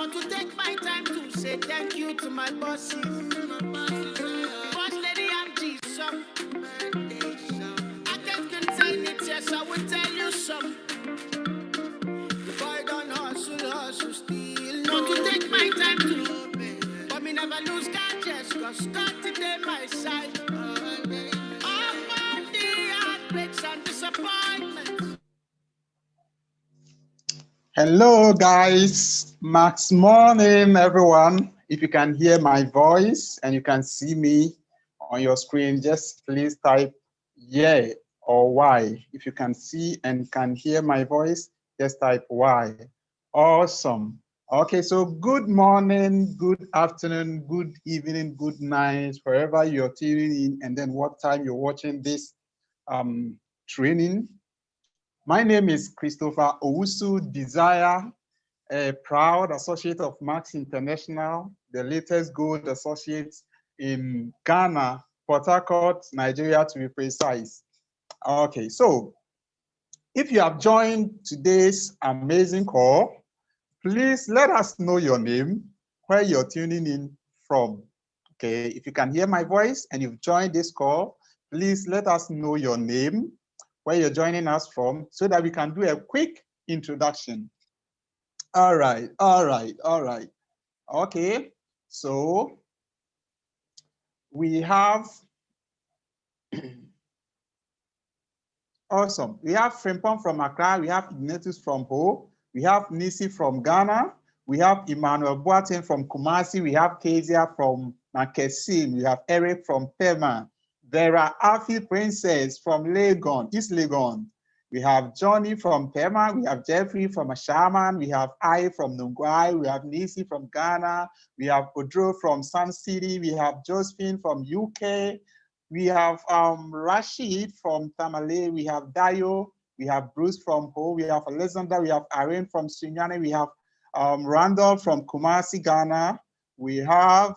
Want to take my time to say thank you to my bosses. Boss lady, I'm Jesus. I can't contain it, yes, I will tell you some. The boy don't hustle still. Want to take my time to, but me never lose conscience, cause God today my side. All my the heartbreaks and disappointments. Hello guys, Max morning everyone. If you can hear my voice and you can see me on your screen, just please type yeah or Y. If you can see and can hear my voice, just type Y. Awesome. Okay, so good morning, good afternoon, good evening, good night, wherever you're tuning in, and then what time you're watching this training. My name is Christopher Owusu Desire, a proud associate of Max International, the latest gold associate in Ghana, Port Harcourt, Nigeria to be precise. Okay, so if you have joined today's amazing call, please let us know your name, where you're tuning in from. Okay, if you can hear my voice and you've joined this call, please let us know your name, where you're joining us from, so that we can do a quick introduction. All right. Okay, so we have, awesome. We have Frimpong from Accra, we have Ignatius from Ho, we have Nisi from Ghana, we have Emmanuel Boateng from Kumasi, we have 𝐇𝐄𝐋𝐋𝐎 from Mankesim, we have Eric from Pema, Vera Afi Princess from Legon, East Legon. We have Johnny from Pema, we have Jeffrey from Ashaman, we have I from Nungwai, we have Nisi from Ghana, we have Odro from Sun City, we have Josephine from UK, we have Rashid from Tamale, we have Dayo, we have Bruce from Ho, we have Alexander, we have Irene from Sunyani, we have Randall from Kumasi, Ghana, we have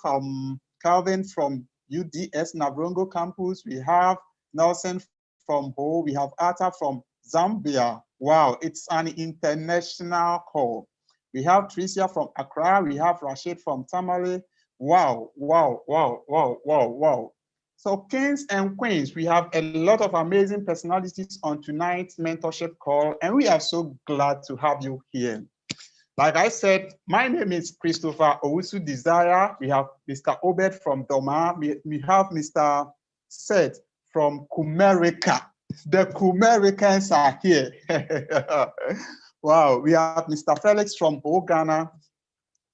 Calvin from UDS Navrongo campus, we have Nelson from Ho, we have Arta from Zambia. Wow, it's an international call. We have Tricia from Accra, we have Rashid from Tamale. Wow. So kings and queens, we have a lot of amazing personalities on tonight's mentorship call, and we are so glad to have you here. Like I said, my name is Christopher Owusu Desire. We have Mr. Obed from Doma. We have Mr. Seth from 𝐇𝐄𝐋𝐋𝐎. The 𝐇𝐄𝐋𝐋𝐿 are here. Wow, we have Mr. Felix from Ghana.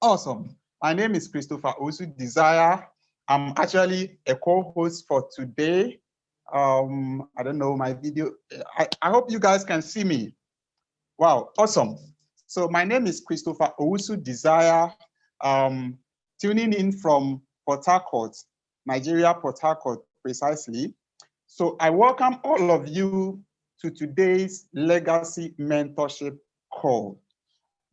Awesome. My name is Christopher Owusu Desire. I'm actually a co-host for today. I don't know my video. I hope you guys can see me. Wow, awesome. So my name is Christopher Owusu Desire, tuning in from Port Harcourt, Nigeria, Port Harcourt precisely. So I welcome all of you to today's Legacy Mentorship call.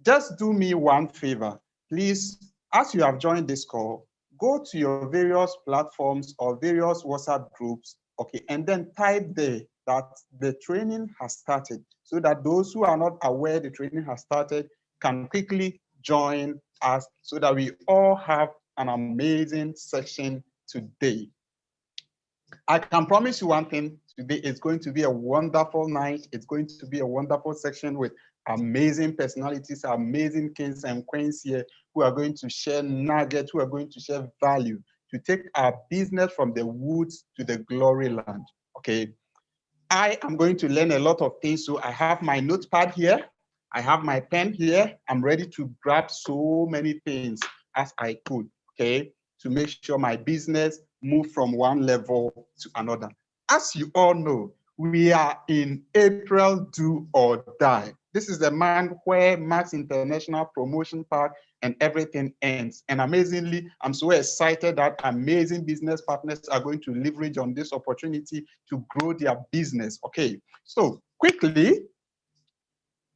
Just do me one favor, please, as you have joined this call, go to your various platforms or various WhatsApp groups, okay, and then type there that the training has started, so that those who are not aware the training has started can quickly join us, so that we all have an amazing session today. I can promise you one thing, today is going to be a wonderful night. It's going to be a wonderful section with amazing personalities, amazing kings and queens here who are going to share nuggets, who are going to share value to take our business from the woods to the glory land, okay? I am going to learn a lot of things, so I have my notepad here, I have my pen here, I'm ready to grab so many things as I could, okay, to make sure my business move from one level to another. As you all know, we are in April do or die. This is the month where Max International Promotion Park and everything ends. And amazingly, I'm so excited that amazing business partners are going to leverage on this opportunity to grow their business. Okay, so quickly,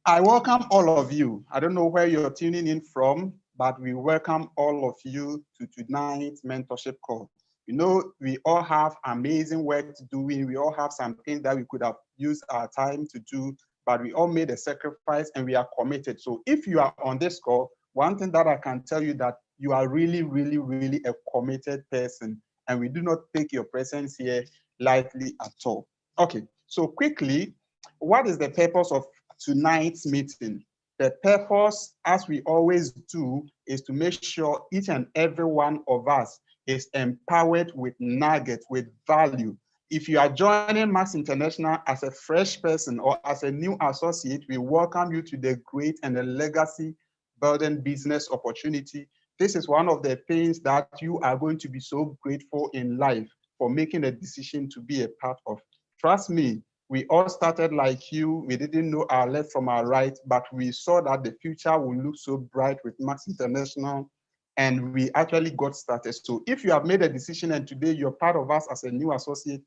I welcome all of you. I don't know where you're tuning in from, but we welcome all of you to tonight's mentorship call. You know, we all have amazing work to do. We all have something that we could have used our time to do, but we all made a sacrifice and we are committed. So if you are on this call, one thing that I can tell you that you are really, really, really a committed person, and we do not take your presence here lightly at all. Okay, so quickly, what is the purpose of tonight's meeting? The purpose, as we always do, is to make sure each and every one of us is empowered with nuggets, with value. If you are joining Max International as a fresh person or as a new associate, we welcome you to the great and the legacy building business opportunity. This is one of the things that you are going to be so grateful in life for making a decision to be a part of. Trust me, we all started like you. We didn't know our left from our right, but we saw that the future will look so bright with Max International, and we actually got started. So if you have made a decision and today you're part of us as a new associate,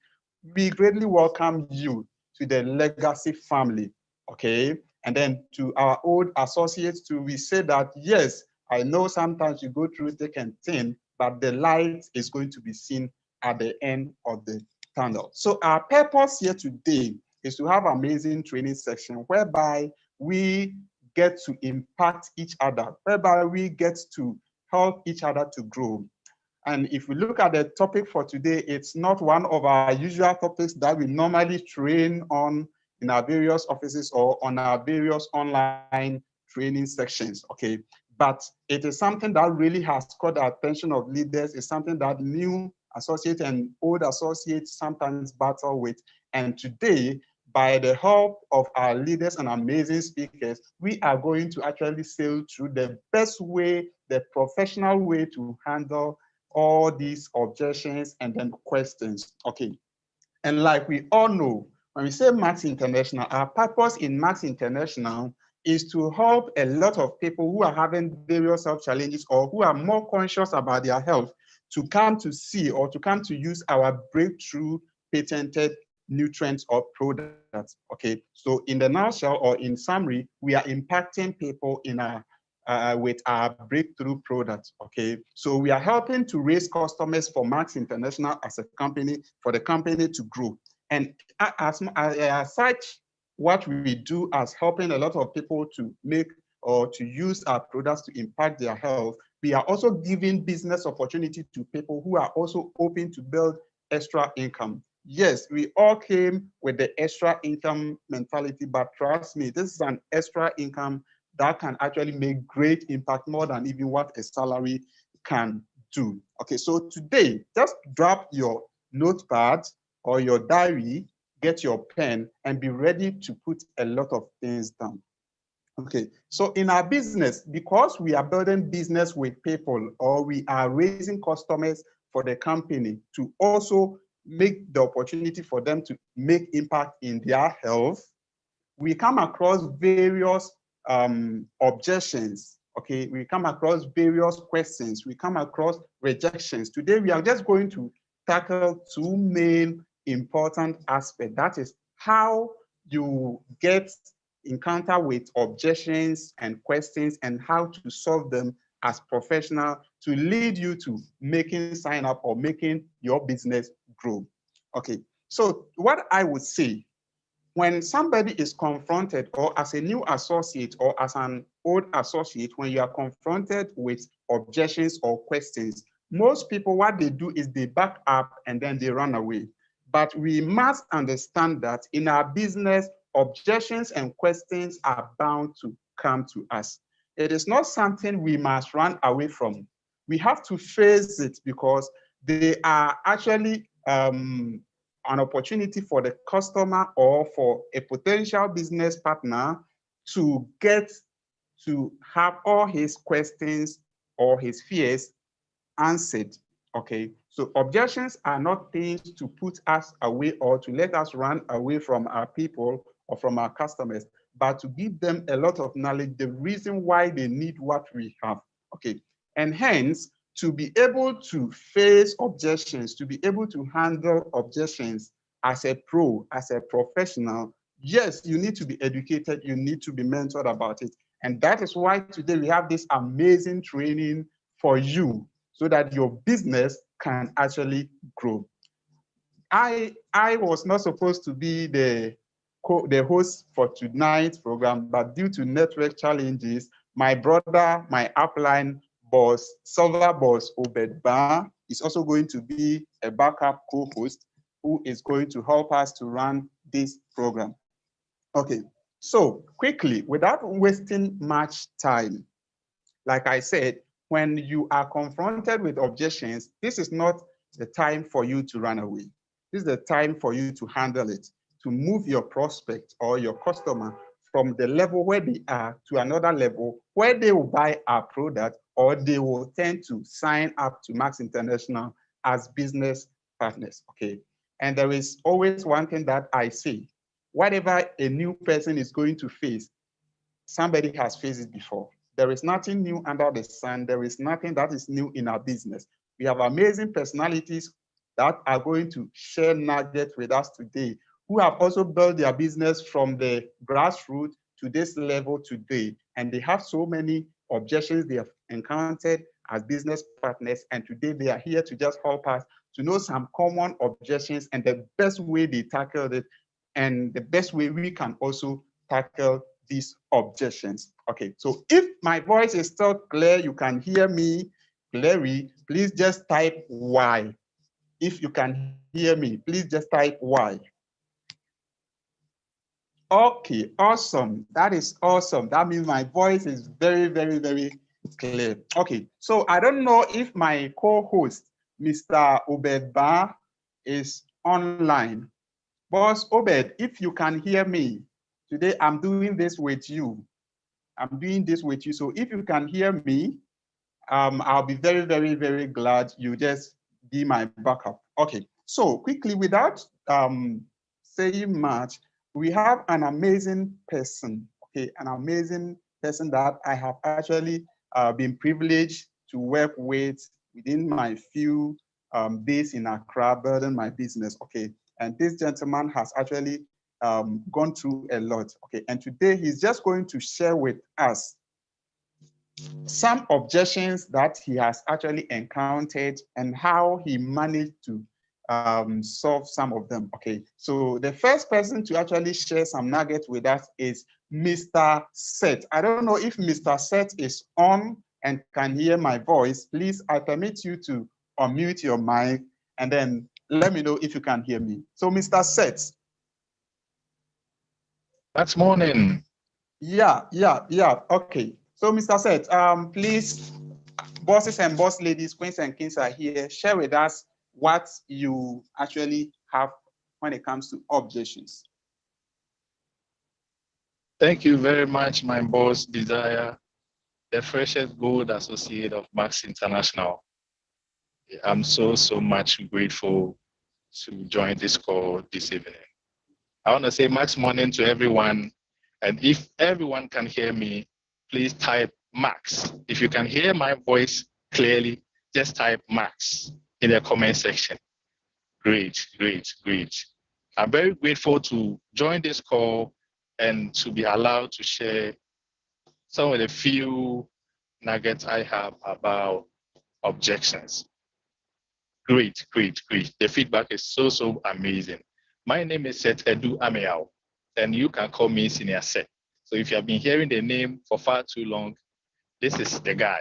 we greatly welcome you to the legacy family, okay? And then to our old associates too, we say that, yes, I know sometimes you go through thick and thin, but the light is going to be seen at the end of the tunnel. So our purpose here today is to have an amazing training section whereby we get to impact each other, whereby we get to help each other to grow. And if we look at the topic for today, it's not one of our usual topics that we normally train on in our various offices or on our various online training sections, okay? But it is something that really has caught the attention of leaders. It's something that new associates and old associates sometimes battle with. And today, by the help of our leaders and amazing speakers, we are going to actually sail through the best way, the professional way to handle all these objections and then questions, okay? And like we all know, when we say Max International, our purpose in Max International is to help a lot of people who are having various health challenges or who are more conscious about their health to come to see or to come to use our breakthrough patented nutrients or products, okay? So in the nutshell or in summary, we are impacting people in our with our breakthrough products, okay? So we are helping to raise customers for Max International as a company, for the company to grow. And as such, what we do as helping a lot of people to make or to use our products to impact their health, we are also giving business opportunity to people who are also hoping to build extra income. Yes, we all came with the extra income mentality, but trust me, this is an extra income that can actually make great impact more than even what a salary can do. Okay, so today, just drop your notepad or your diary, get your pen, and be ready to put a lot of things down. Okay, so in our business, because we are building business with people or we are raising customers for the company to also make the opportunity for them to make impact in their health, we come across various objections, okay? We come across various questions. We come across rejections. Today, we are just going to tackle two main important aspects. That is how you get encounter with objections and questions and how to solve them as professional to lead you to making sign up or making your business grow. Okay, so what I would say, when somebody is confronted, or as a new associate or as an old associate, when you are confronted with objections or questions, most people, what they do is they back up and then they run away. But we must understand that in our business, objections and questions are bound to come to us. It is not something we must run away from. We have to face it because they are actually an opportunity for the customer or for a potential business partner to get to have all his questions or his fears answered, okay? So objections are not things to put us away or to let us run away from our people or from our customers, but to give them a lot of knowledge, the reason why they need what we have, okay? And hence, to be able to face objections, to be able to handle objections as a pro, as a professional, yes, you need to be educated, you need to be mentored about it. And that is why today we have this amazing training for you so that your business can actually grow. I was not supposed to be the host for tonight's program, but due to network challenges, my brother, my upline boss, silver boss, Obed Ba, is also going to be a backup co-host who is going to help us to run this program. Okay, so quickly, without wasting much time, like I said, when you are confronted with objections, this is not the time for you to run away. This is the time for you to handle it, to move your prospect or your customer from the level where they are to another level where they will buy our product or they will tend to sign up to Max International as business partners, okay? And there is always one thing that I say, whatever a new person is going to face, somebody has faced it before. There is nothing new under the sun. There is nothing that is new in our business. We have amazing personalities that are going to share nuggets with us today, who have also built their business from the grassroots to this level today. And they have so many objections they have encountered as business partners. And today they are here to just help us to know some common objections and the best way they tackled it and the best way we can also tackle these objections. Okay, so if my voice is still clear, you can hear me clearly, please just type Y. If you can hear me, please just type Y. Okay, awesome. That is awesome. That means my voice is very, very, very clear. Okay, so I don't know if my co-host, Mr. Obed Ba, is online. Boss Obed, if you can hear me, today I'm doing this with you. I'm doing this with you. So if you can hear me, I'll be very, very, very glad you just be my backup. Okay, so quickly, without saying much, we have an amazing person, okay, an amazing person that I have actually been privileged to work with within my few days in Accra, building my business, okay. And this gentleman has actually gone through a lot, okay. And today he's just going to share with us some objections that he has actually encountered and how he managed to solve some of them. Okay, so the first person to actually share some nuggets with us is Mr. Seth. I don't know if Mr. Seth is on and can hear my voice. Please, I permit you to unmute your mic and then let me know if you can hear me. So Mr. Seth. That's morning. Yeah. Okay. So Mr. Seth, please, bosses and boss ladies, queens and kings are here. Share with us what you actually have when it comes to objections. Thank you very much, my boss, Desire, the freshest gold associate of Max International. I'm so much grateful to join this call this evening. I want to say Max morning to everyone. And if everyone can hear me, please type Max. If you can hear my voice clearly, just type Max in the comment section. Great. I'm very grateful to join this call and to be allowed to share some of the few nuggets I have about objections. Great. The feedback is so amazing. My name is Seth Ameyaw, and you can call me Senior Seth. So if you have been hearing the name for far too long, this is the guy,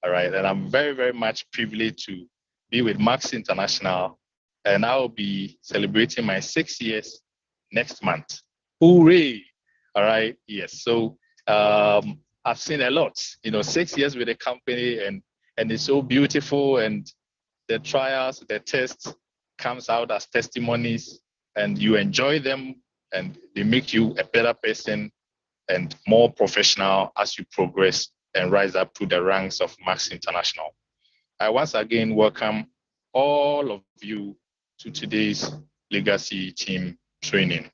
all right? And I'm very much privileged to be with Max International, and I'll be celebrating my 6 years next month. Hooray, all right? Yes, so I've seen a lot, 6 years with the company, and it's so beautiful, and the trials, the tests comes out as testimonies, and you enjoy them, and they make you a better person and more professional as you progress and rise up to the ranks of Max International. I once again welcome all of you to today's Legacy Team Training.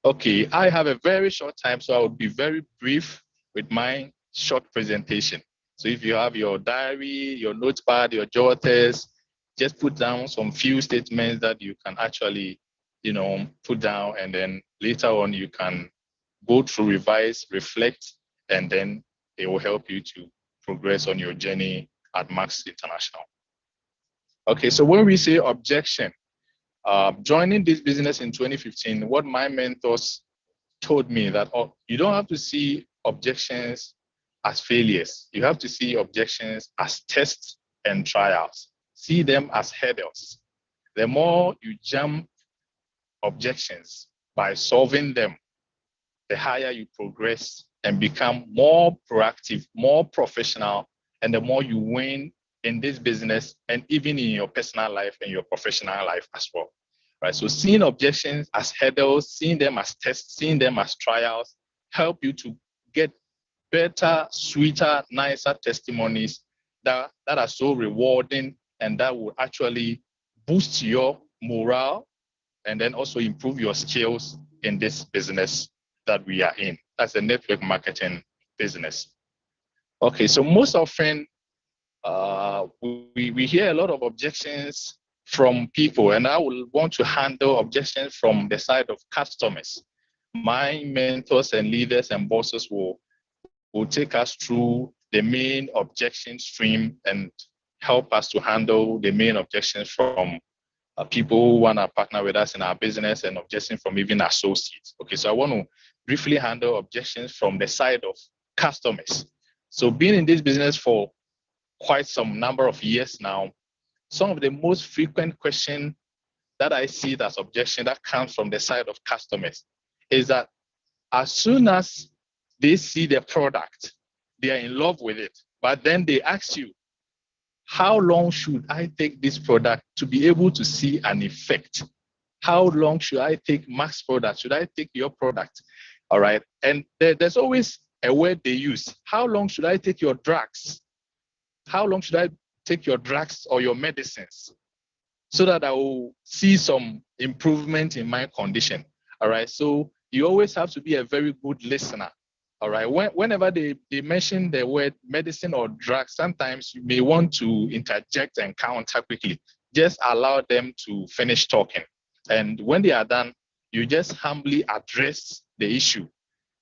Okay, I have a very short time, so I will be very brief with my short presentation. So if you have your diary, your notepad, your jotters, just put down some few statements that you can actually, put down, and then later on you can go through, revise, reflect, and then it will help you to progress on your journey at Max International. Okay, so when we say objection, joining this business in 2015, what my mentors told me that you don't have to see objections as failures. You have to see objections as tests and trials. See them as hurdles. The more you jump objections by solving them, the higher you progress and become more proactive, more professional, and the more you win in this business and even in your personal life and your professional life as well. Right? So seeing objections as hurdles, seeing them as tests, seeing them as trials, help you to get better, sweeter, nicer testimonies that are so rewarding and that will actually boost your morale and then also improve your skills in this business that we are in. That's a network marketing business. Okay, so most often we hear a lot of objections from people, and I will want to handle objections from the side of customers. My mentors and leaders and bosses will take us through the main objection stream and help us to handle the main objections from people who want to partner with us in our business and objections from even associates. Okay, so I want to briefly handle objections from the side of customers. So being in this business for quite some number of years now, some of the most frequent questions that I see as objection that comes from the side of customers is that as soon as they see the product, they are in love with it, but then they ask you, how long should I take this product to be able to see an effect? How long should I take Max product? Should I take your product? All right. And there's always a word they use. How long should I take your drugs? How long should I take your drugs or your medicines so that I will see some improvement in my condition? All right. So you always have to be a very good listener. All right. Whenever they mention the word medicine or drug, sometimes you may want to interject and counter quickly. Just allow them to finish talking. And when they are done, you just humbly address the issue.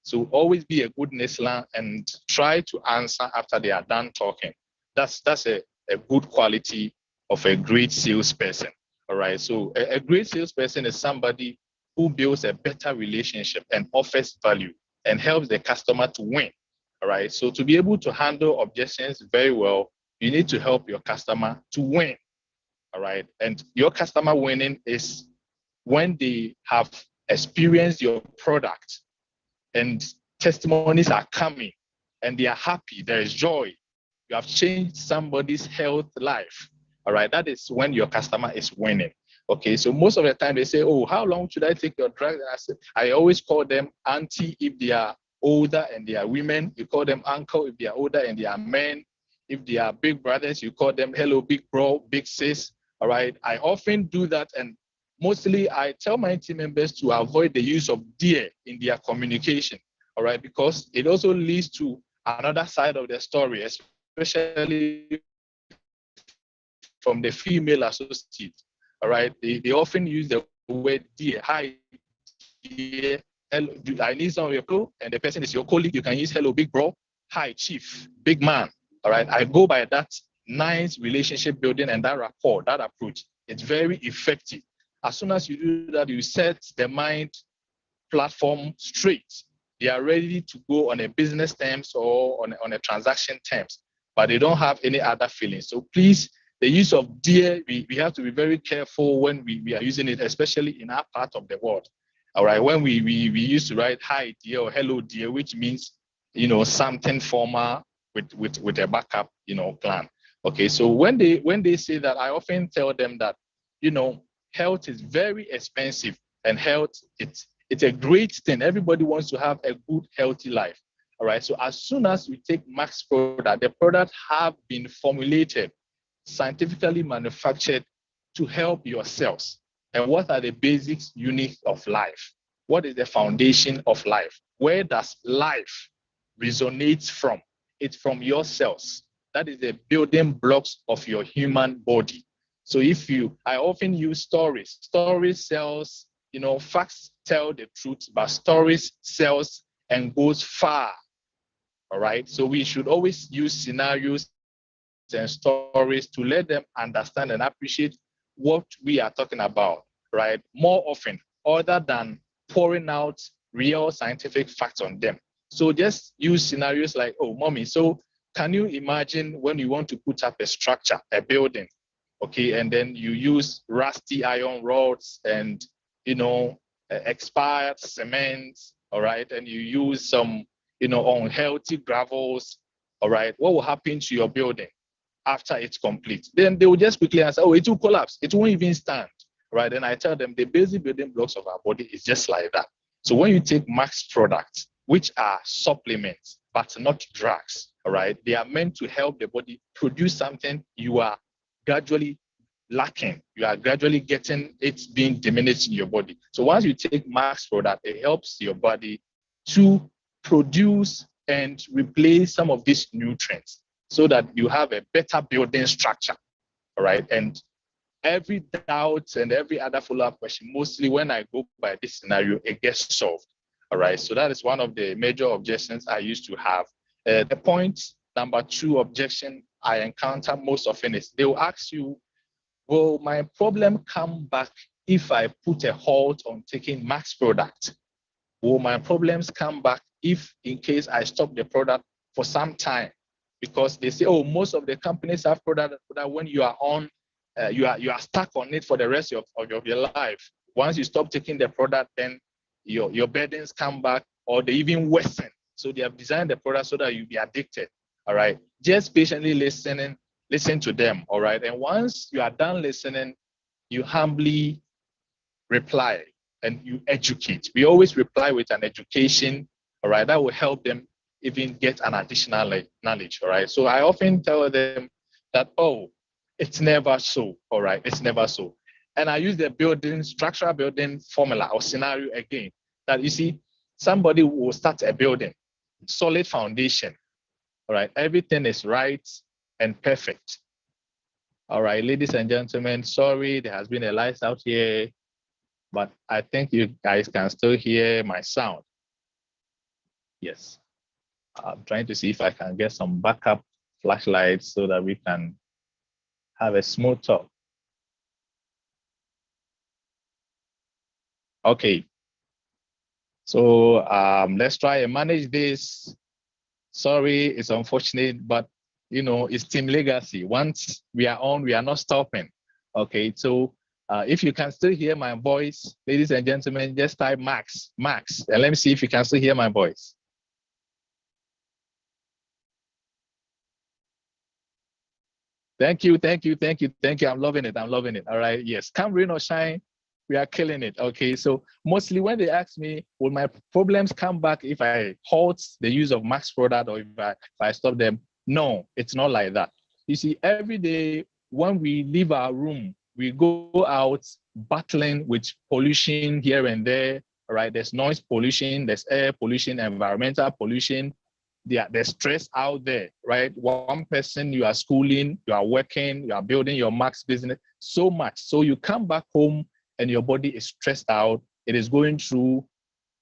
So always be a good listener and try to answer after they are done talking. That's a good quality of a great salesperson. All right. So a great salesperson is somebody who builds a better relationship and offers value and helps the customer to win. All right. So to be able to handle objections very well, you need to help your customer to win. All right. And your customer winning is when they have experienced your product and testimonies are coming and they are happy, there is joy. You have changed somebody's health life. All right. That is when your customer is winning. Okay, so most of the time they say, oh, how long should I take your drug? I always call them auntie if they are older and they are women. You call them uncle if they are older and they are men. If they are big brothers, you call them hello, big bro, big sis. All right, I often do that. And mostly I tell my team members to avoid the use of dear in their communication. All right, because it also leads to another side of the story, especially from the female associate. All right, they often use the word dear. Hi, dear. Hello, I need some of your clothes, and the person is your colleague. You can use hello, big bro. Hi, chief, big man. All right, I go by that nice relationship building and that rapport, that approach. It's very effective. As soon as you do that, you set the mind platform straight. They are ready to go on a business terms or on a transaction terms, but they don't have any other feelings. So please, the use of dear, we have to be very careful when we are using it, especially in our part of the world. All right, when we used to write hi dear or hello dear, which means, something formal with a backup, plan. Okay, so when they say that, I often tell them that, health is very expensive and health, it's a great thing. Everybody wants to have a good, healthy life. All right, so as soon as we take Max product, the product have been formulated, scientifically manufactured to help your cells. And what are the basic units of life? What is the foundation of life? Where does life resonate from? It's from your cells. That is the building blocks of your human body. So I often use stories. Stories sells, facts tell the truth, but stories sells and goes far. All right. So we should always use scenarios and stories to let them understand and appreciate what we are talking about, right? More often, other than pouring out real scientific facts on them. So just use scenarios like, oh, mommy, so can you imagine when you want to put up a structure, a building, okay, and then you use rusty iron rods and, you know, expired cement, all right, and you use some, you know, unhealthy gravels, all right, what will happen to your building after it's complete? Then they will just quickly answer, oh, it will collapse. It won't even stand, right? And I tell them the basic building blocks of our body is just like that. So when you take Max products, which are supplements, but not drugs, all right, they are meant to help the body produce something you are gradually lacking. You are gradually getting it being diminished in your body. So once you take Max product, it helps your body to produce and replace some of these nutrients so that you have a better building structure, all right? And every doubt and every other follow-up question, mostly when I go by this scenario, it gets solved, all right? So that is one of the major objections I used to have. The point number 2 objection I encounter most often is they will ask you, will my problem come back if I put a halt on taking Max product? Will my problems come back if in case I stop the product for some time? Because they say, oh, most of the companies have product that when you are on, you are stuck on it for the rest of your life. Once you stop taking the product, then your burdens come back or they even worsen. So they have designed the product so that you be addicted, all right? Just patiently listen to them, all right? And once you are done listening, you humbly reply and you educate. We always reply with an education, all right? That will help them even get an additional knowledge, all right? So I often tell them that, oh, it's never so, all right? It's never so. And I use the structural building formula or scenario again, that you see, somebody will start a building, solid foundation, all right? Everything is right and perfect. All right, ladies and gentlemen, sorry, there has been a light out here, but I think you guys can still hear my sound. Yes. I'm trying to see if I can get some backup flashlights so that we can have a smooth talk. Okay. So let's try and manage this. Sorry, it's unfortunate, but you know, it's team legacy. Once we are on, we are not stopping. Okay, so if you can still hear my voice, ladies and gentlemen, just type Max, and let me see if you can still hear my voice. Thank you. I'm loving it. All right, yes, come rain or shine, we are killing it. Okay, so mostly when they ask me, will my problems come back if I halt the use of Max product or if I stop them? No, it's not like that. You see, every day when we leave our room, we go out battling with pollution here and there, right? There's noise pollution, there's air pollution, environmental pollution. There's stress out there, right? One person, you are schooling, you are working, you are building your Max business, so much. So you come back home and your body is stressed out. It is going through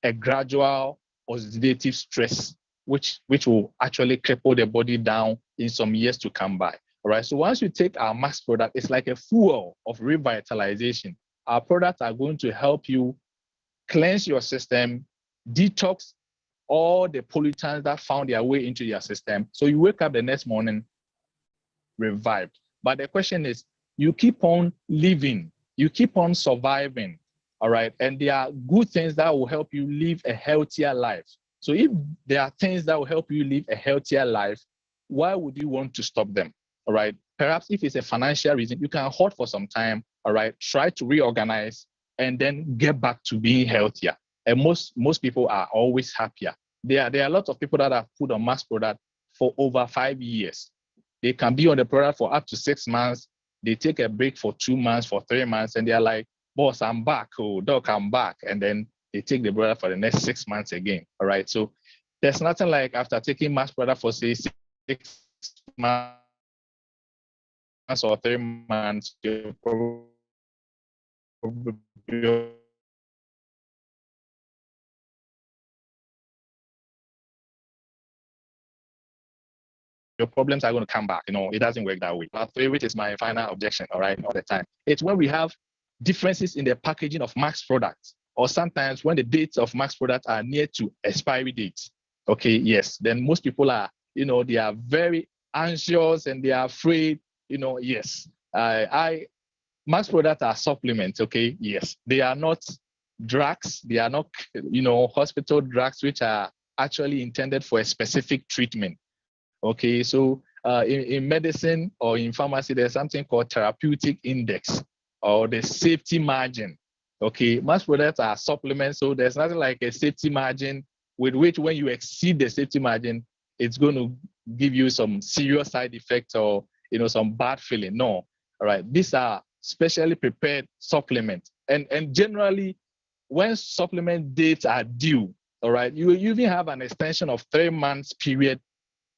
a gradual oxidative stress, which will actually cripple the body down in some years to come by. All right. So once you take our Max product, it's like a fuel of revitalization. Our products are going to help you cleanse your system, detox all the pollutants that found their way into your system. So you wake up the next morning revived. But the question is, you keep on living, you keep on surviving. All right. And there are good things that will help you live a healthier life. So if there are things that will help you live a healthier life, why would you want to stop them? All right. Perhaps if it's a financial reason, you can hold for some time. All right. Try to reorganize and then get back to being healthier. And most people are always happier. There are a lot of people that have put on Max product for over 5 years. They can be on the product for up to 6 months. They take a break for 2 months, for 3 months, and they're like, boss, I'm back. Oh, doc, I'm back. And then they take the product for the next 6 months again. All right. So there's nothing like after taking Max product for say 6 months or 3 months, your problems are going to come back. You know, it doesn't work that way. Part 3, which is my final objection, all right, all the time. It's when we have differences in the packaging of Max products, or sometimes when the dates of Max products are near to expiry dates. okay, yes, then most people are, they are very anxious and they are afraid, yes. Max products are supplements, okay? Yes, they are not drugs. They are not, hospital drugs, which are actually intended for a specific treatment, okay? So in medicine or in pharmacy, there's something called therapeutic index or the safety margin, okay? Max products are supplements, so there's nothing like a safety margin with which when you exceed the safety margin, it's going to give you some serious side effects or, some bad feeling. No, all right? These are specially prepared supplements. And generally, when supplement dates are due, all right, you even have an extension of 3 months period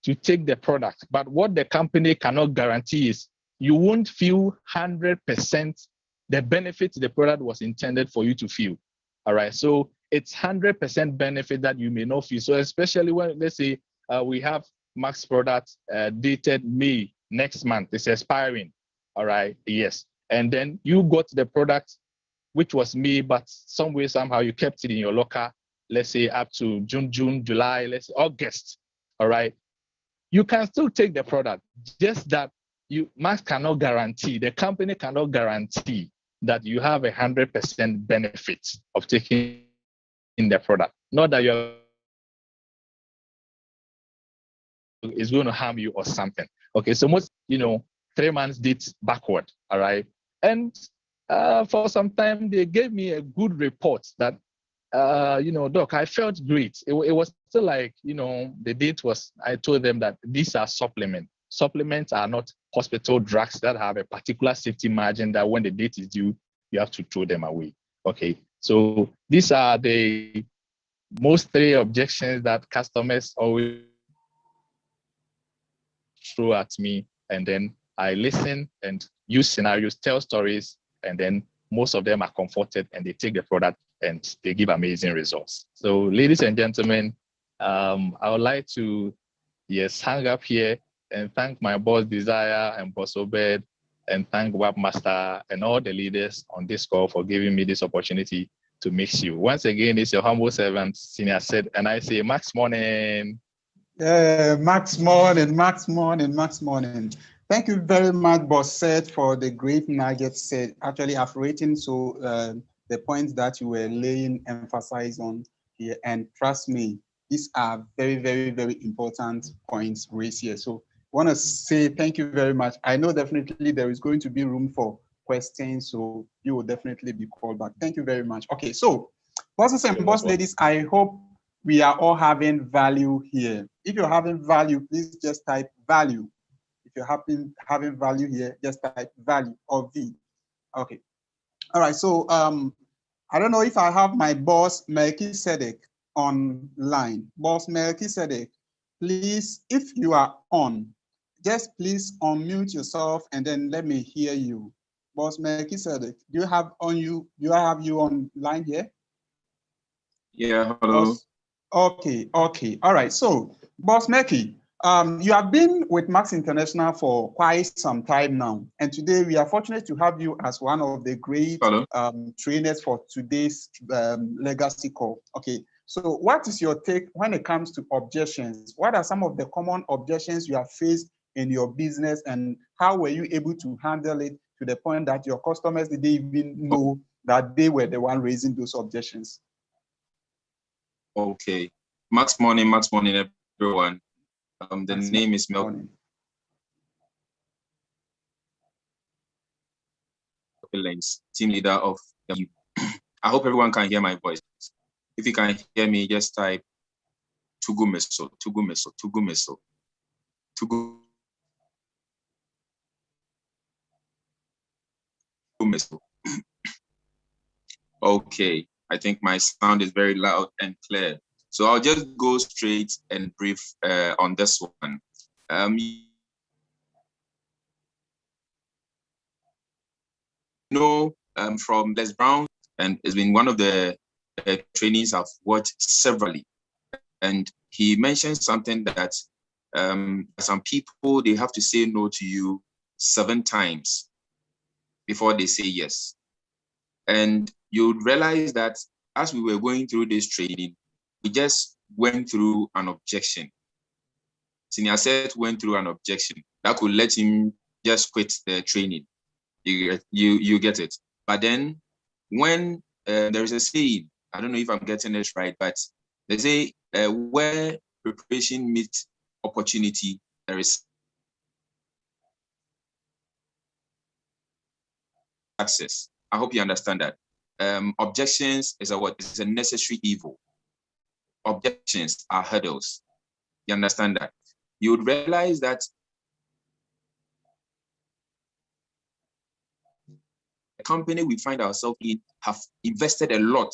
to take the product. But what the company cannot guarantee is you won't feel 100% the benefit the product was intended for you to feel. All right, so it's 100% benefit that you may not feel. So especially when, let's say, we have Max product dated May next month, it's expiring. All right, yes. And then you got the product, which was May, but some way, somehow you kept it in your locker, let's say up to June, July, let's say August. All right, you can still take the product, just that Max cannot guarantee, the company cannot guarantee that you have 100% benefit of taking in the product. Not that it's going to harm you or something. Okay, so most, 3 months dates backward, all right? And for some time, they gave me a good report that, Doc, I felt great. It was still like, the date was, I told them that these are supplements. Supplements are not hospital drugs that have a particular safety margin that when the date is due, you have to throw them away. Okay, so these are the most 3 objections that customers always throw at me, and then I listen and use scenarios, tell stories, and then most of them are comforted and they take the product and they give amazing results. So ladies and gentlemen, I would like to, hang up here and thank my boss Desire and boss Obed, and thank Wapmaster and all the leaders on this call for giving me this opportunity to mix you. Once again, it's your humble servant, Senior Seth, and I say, Max morning. Max morning. Thank you very much, Boss Seth, for the great nuggets said. Actually, I've written the points that you were laying emphasis on here, and trust me, these are very, very, very important points raised here. So I want to say thank you very much. I know definitely there is going to be room for questions, so you will definitely be called back. Thank you very much. Okay, so bosses and boss ladies, I hope we are all having value here. If you're having value, please just type value. If you're having value here, just type value or V. Okay. All right. So I don't know if I have my boss Melchisedek online. Boss Melchisedek, please, if you are on, just please unmute yourself and then let me hear you. Boss Melchisedek, do I have you online here? Yeah, hello. Boss, okay. All right. So, Boss Melchi, you have been with Max International for quite some time now. And today we are fortunate to have you as one of the great trainers for today's legacy call. Okay. So what is your take when it comes to objections? What are some of the common objections you have faced in your business, and how were you able to handle it to the point that your customers didn't even know that they were the one raising those objections? Okay. Max morning, everyone. The name is Melchisedek, team leader of the. I hope everyone can hear my voice. If you can hear me, just type Tugumeso. Okay, I think my sound is very loud and clear. So I'll just go straight and brief on this one. From Les Brown, and it's been one of the trainings I've watched severally. And he mentioned something that some people, they have to say no to you 7 times before they say yes. And you'd realize that as we were going through this training, we just went through an objection. Senior Seth went through an objection that could let him just quit the training. You get it. But then when there is a saying, I don't know if I'm getting it right, but they say where preparation meets opportunity, there is success. I hope you understand that. Objections is a necessary evil. Objections are hurdles. You understand that? You would realize that the company we find ourselves in have invested a lot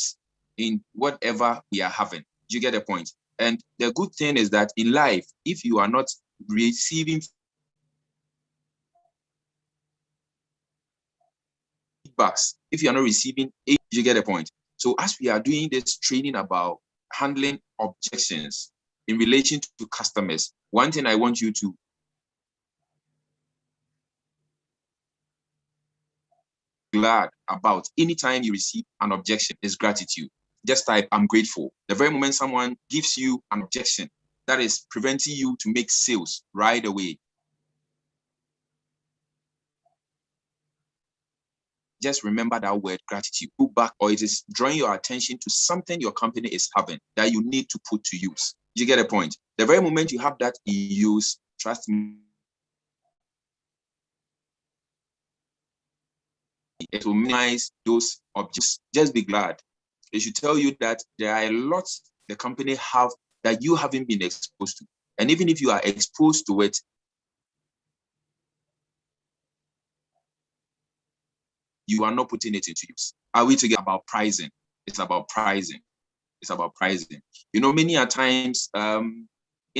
in whatever we are having. Do you get the point? And the good thing is that in life, if you are not receiving feedbacks, if you are not receiving, you get the point. So as we are doing this training about handling objections in relation to customers, one thing I want you to glad about anytime you receive an objection is gratitude. Just type, I'm grateful. The very moment someone gives you an objection that is preventing you to make sales right away, just remember that word gratitude. Go back, or it is drawing your attention to something your company is having that you need to put to use. You get a point? The very moment you have that in use, trust me, it will minimize those objections. Just be glad. It should tell you that there are a lot the company have that you haven't been exposed to. And even if you are exposed to it, you are not putting it into use. Are we together? About pricing? It's about pricing. It's about pricing. You know, many a times, in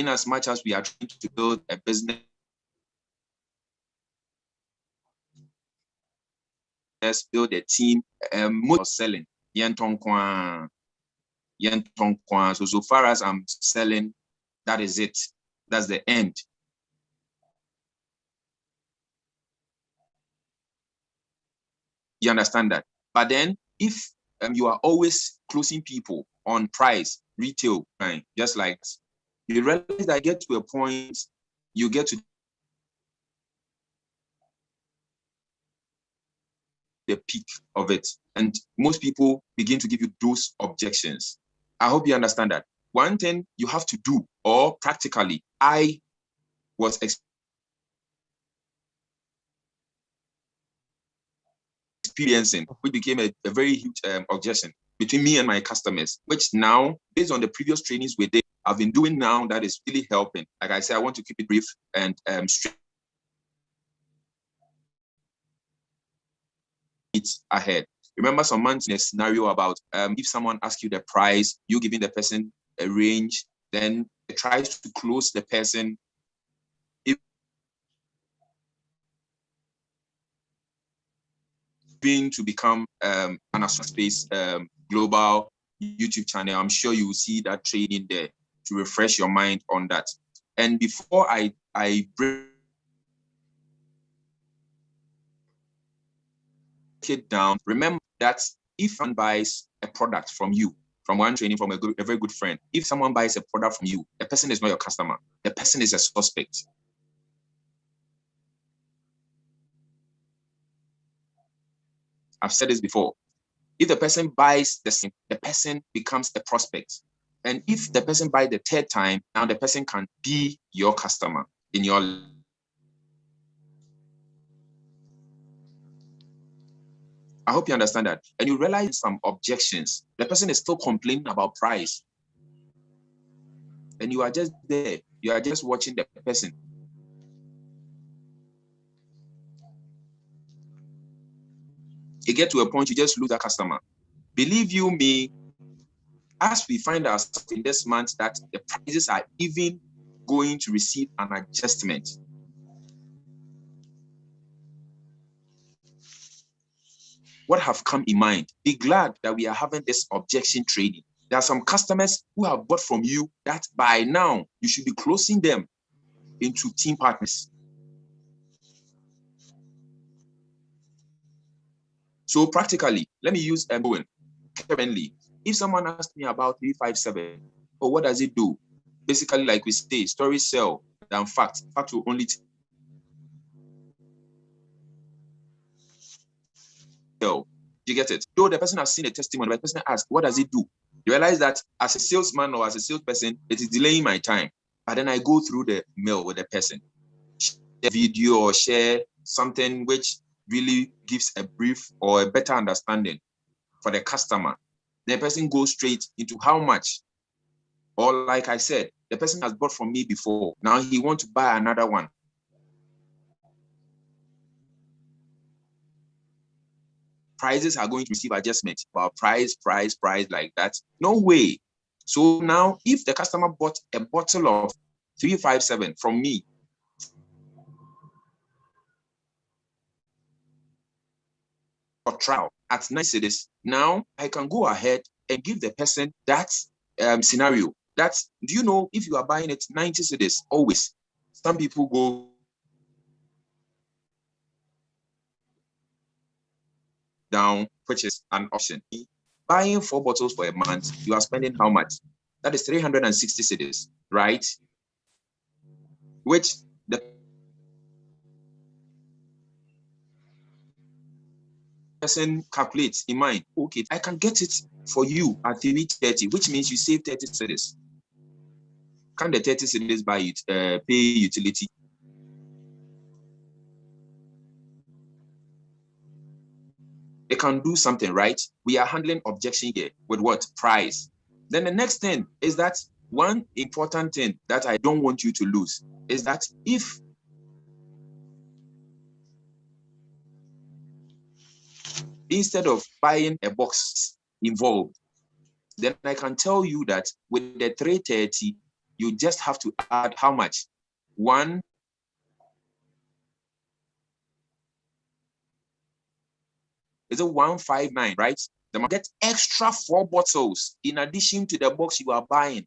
as much as we are trying to build a business, build a team, most selling. So far as I'm selling, that is it. That's the end. You understand that? But then if you are always closing people on price, retail, right? Just like you realize that get to a point, you get to the peak of it. And most people begin to give you those objections. I hope you understand that. One thing you have to do, or practically, I was experiencing, which became a very huge objection between me and my customers, which now, based on the previous trainings we did, I've been doing now that is really helping. Like I said, I want to keep it brief and straight ahead. Remember some months in a scenario about if someone asks you the price, you giving the person a range, then it tries to close the person. Being to become an space global YouTube channel. I'm sure you will see that training there to refresh your mind on that. And before I break it down, remember that if someone buys a product from you, from one training, from a very good friend, if someone buys a product from you, the person is not your customer. The person is a suspect. I've said this before. If the person buys the same, the person becomes a prospect. And if the person buys the third time, now the person can be your customer in your life. I hope you understand that. And you realize some objections. The person is still complaining about price. And you are just there. You are just watching the person. You get to a point, you just lose that customer. Believe you me, as we find ourselves in this month that the prices are even going to receive an adjustment. What have come in mind? Be glad that we are having this objection training. There are some customers who have bought from you that by now you should be closing them into team partners. So practically, let me use Bowen. Currently, if someone asks me about 357, Or what does it do? Basically, like we say, stories sell than facts. Fact will only tell. You get it? Though the person has seen a testimony, but the person asks, what does it do? You realize that as a salesman or as a salesperson, it is delaying my time. But then I go through the mail with the person, share a video or share something which really gives a brief or a better understanding for the customer. The person goes straight into how much. Or like I said, the person has bought from me before. Now he wants to buy another one. Prices are going to receive adjustment about price like that. No way. So now if the customer bought a bottle of 357 from me for trial at 9 cedis, now I can go ahead and give the person that scenario. That's, do you know, if you are buying it 90 cedis, always, some people go down, which is an option. Buying 4 bottles for a month, you are spending how much? That is 360 cedis, right? Which the person calculates in mind, okay, I can get it for you at 330, which means you save 30 cedis. Can the 30 cedis buy it, pay utility? It can do something, right? We are handling objection here with what? Price. Then the next thing is that one important thing that I don't want you to lose is that if instead of buying a box involved, then I can tell you that with the 330, you just have to add how much? One. Is it 159, right? Then get extra 4 bottles in addition to the box you are buying.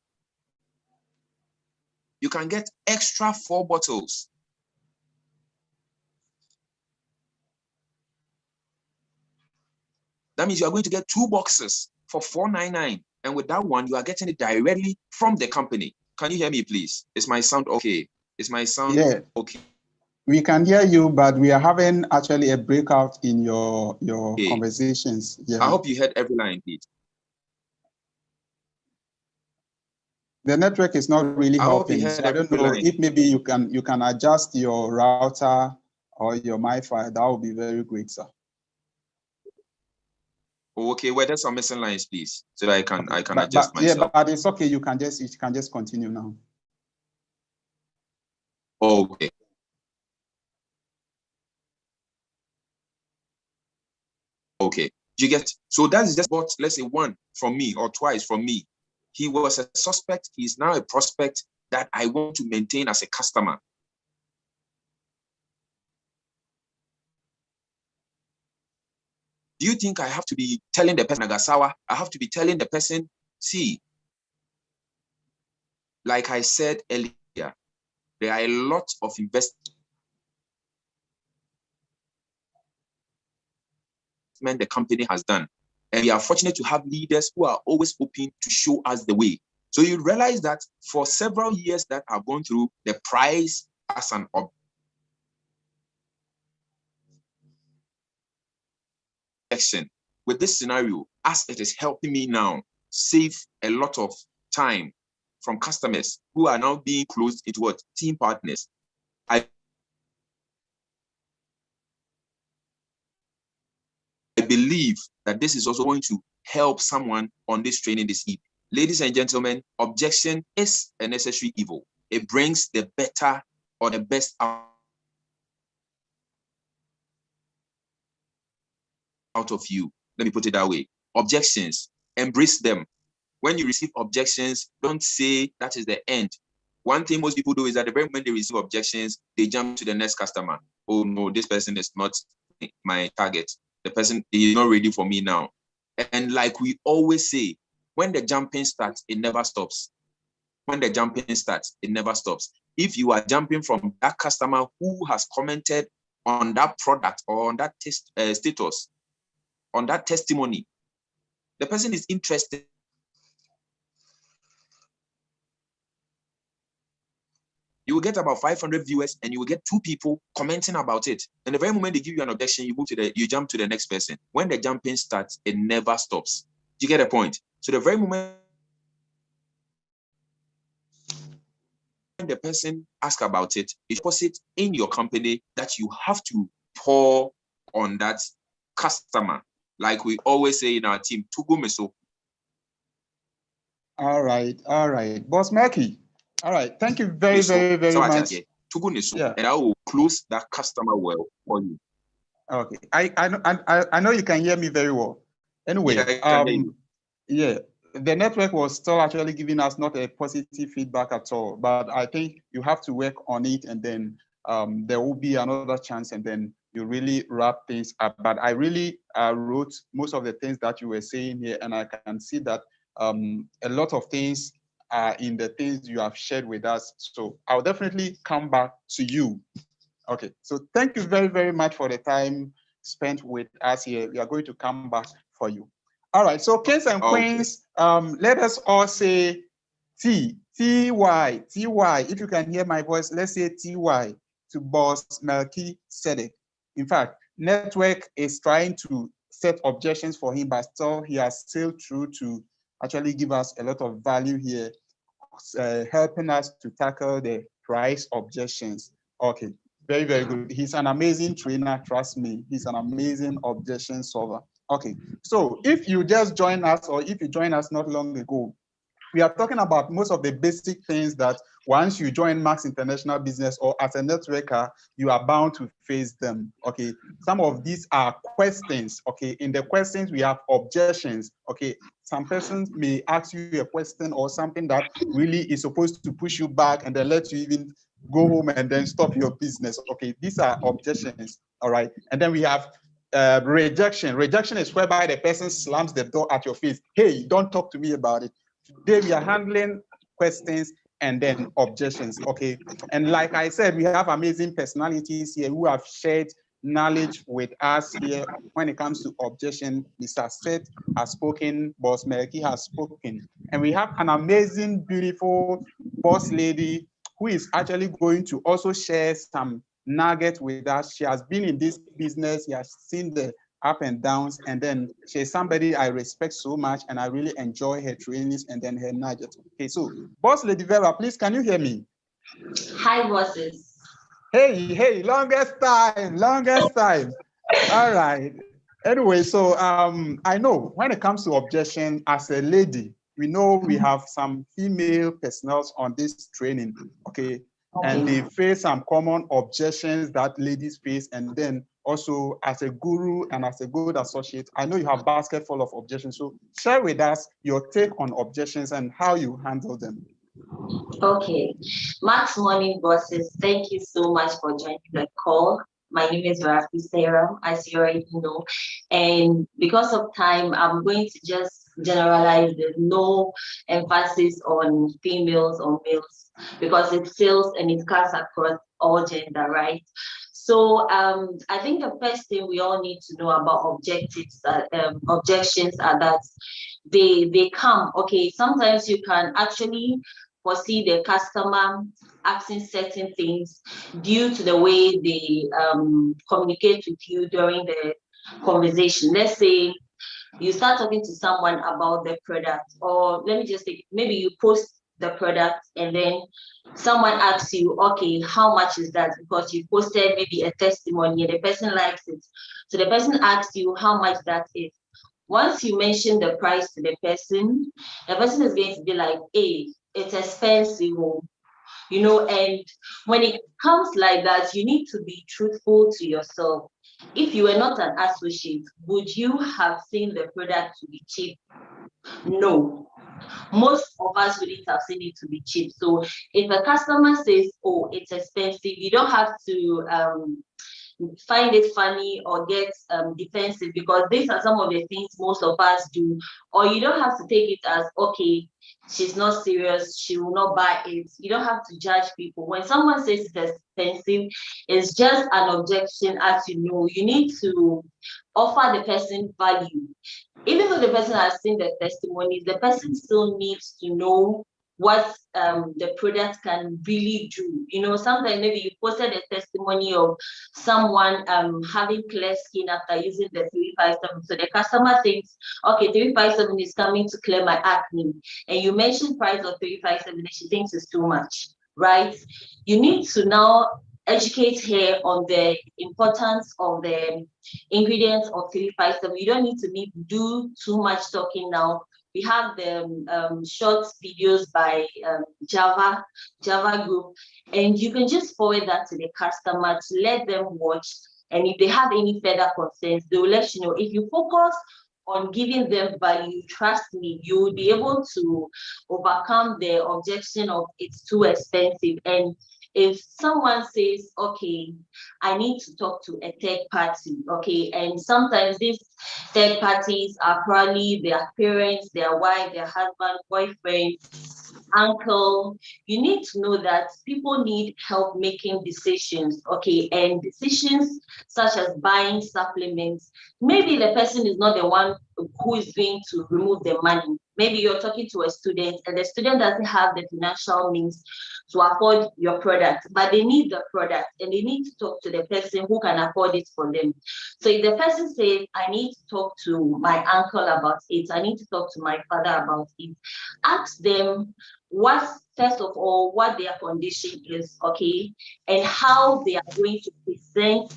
You can get extra 4 bottles. That means you are going to get 2 boxes for 499. And with that one, you are getting it directly from the company. Can you hear me, please? Is my sound okay? Is my sound okay? We can hear you, but we are having actually a breakout in your okay. Conversations. Yeah. I hope you heard every line, please. The network is not really helping. So I don't know if maybe you can adjust your router or your MiFi. That would be very great, sir. Okay, well, there's some missing lines, please, so that I can adjust myself. Yeah, but it's okay. You can just continue now. Okay. Okay, you get, so that is just what, let's say 1 from me or twice from me. He was a suspect. He's now a prospect that I want to maintain as a customer. Do you think I have to be telling the person, Nagasawa? I have to be telling the person, see, like I said earlier, there are a lot of investment the company has done. And we are fortunate to have leaders who are always open to show us the way. So you realize that for several years that I've gone through, the price as an objection with this scenario, as it is helping me now save a lot of time from customers who are now being closed into what? Team partners. I believe that this is also going to help someone on this training this evening. Ladies and gentlemen, objection is a necessary evil. It brings the better or the best out of you. Let me put it that way. Objections, embrace them. When you receive objections, don't say that is the end. One thing most people do is that the very moment they receive objections, they jump to the next customer. Oh no, this person is not my target. The person is not ready for me now. And like we always say, when the jumping starts, it never stops. When the jumping starts, it never stops. If you are jumping from that customer who has commented on that product or on that status, on that testimony, the person is interested get about 500 viewers, and you will get 2 people commenting about it. And the very moment they give you an objection, you jump to the next person. When the jumping starts, it never stops. Do you get a point? So the very moment the person asks about it, it's deposit in your company that you have to pour on that customer. Like we always say in our team, Tugu Meso. All right. Boss Mackie. All right. Thank you very much. Yeah. And I will close that customer well for you. Okay. I know you can hear me very well. Anyway, yeah, the network was still actually giving us not a positive feedback at all, but I think you have to work on it, and then there will be another chance, and then you really wrap things up. But I really wrote most of the things that you were saying here, and I can see that a lot of things are in the things you have shared with us. So I'll definitely come back to you. Okay, so thank you very much for the time spent with us here. We are going to come back for you. All right, so kings and queens, let us all say T-Y. If you can hear my voice, let's say T-Y to Boss Melchisedek. In fact, network is trying to set objections for him, but still he has sailed through to actually give us a lot of value here, helping us to tackle the price objections. Okay, very good. He's an amazing trainer, trust me. He's an amazing objection solver. Okay, so if you just join us, or if you joined us not long ago, we are talking about most of the basic things that once you join Max International Business or as a networker, you are bound to face them. Okay, some of these are questions. Okay, in the questions we have objections. Okay, some persons may ask you a question or something that really is supposed to push you back and then let you even go home and then stop your business. Okay, these are objections. All right, and then we have rejection. Rejection is whereby the person slams the door at your face. Hey, don't talk to me about it. Today we are handling questions and then objections. Okay, and like I said, we have amazing personalities here who have shared knowledge with us here when it comes to objection. Mr. Seth has spoken, Boss Melchi has spoken, and we have an amazing, beautiful boss lady who is actually going to also share some nuggets with us. She has been in this business, she has seen the up and downs, and then she's somebody I respect so much, and I really enjoy her trainings and then her nuggets. Okay, so Boss Lady Vera, please, can you hear me? Hi, bosses. Hey, longest time. All right. Anyway, so I know when it comes to objection, as a lady, we know we have some female personnel on this training, okay? And they face some common objections that ladies face, and then also as a guru and as a good associate, I know you have a basket full of objections. So share with us your take on objections and how you handle them. Okay, Max Morning Bosses, thank you so much for joining the call. My name is Vera Afi Seyram, as you already know. And because of time, I'm going to just generalize. There's no emphasis on females or males because it sells and it cuts across all gender, right? So I think the first thing we all need to know about objections are that they come. Okay, sometimes you can actually foresee the customer asking certain things due to the way they communicate with you during the conversation. Let's say you start talking to someone about the product, or let me just say, maybe you post the product and then someone asks you, okay, how much is that? Because you posted maybe a testimony and the person likes it. So the person asks you how much that is. Once you mention the price to the person is going to be like, hey, it's expensive, you know. And when it comes like that, you need to be truthful to yourself. If you were not an associate, would you have seen the product to be cheap? No. Most of us wouldn't have seen it to be cheap. So if a customer says, oh, it's expensive, you don't have to find it funny or get defensive, because these are some of the things most of us do. Or you don't have to take it as, okay, she's not serious, she will not buy it. You don't have to judge people. When someone says it's expensive, it's just an objection. As you know, you need to offer the person value. Even though the person has seen the testimonies, the person still needs to know what the product can really do. You know, sometimes maybe you posted a testimony of someone having clear skin after using the 357. So the customer thinks, okay, 357 is coming to clear my acne. And you mentioned price of 357 and she thinks it's too much, right? You need to now educate her on the importance of the ingredients of 357. You don't need to do too much talking now. We have the short videos by Java Group, and you can just forward that to the customer to let them watch. And if they have any further concerns, they will let you know. If you focus on giving them value, trust me, you will be able to overcome the objection of it's too expensive. And if someone says, okay, I need to talk to a third party, okay, and sometimes these third parties are probably their parents, their wife, their husband, boyfriend, uncle, you need to know that people need help making decisions, okay, and decisions such as buying supplements. Maybe the person is not the one who is going to remove the money. Maybe you're talking to a student and the student doesn't have the financial means to afford your product, but they need the product and they need to talk to the person who can afford it for them. So if the person says, I need to talk to my uncle about it, I need to talk to my father about it, ask them first of all, what their condition is, okay, and how they are going to present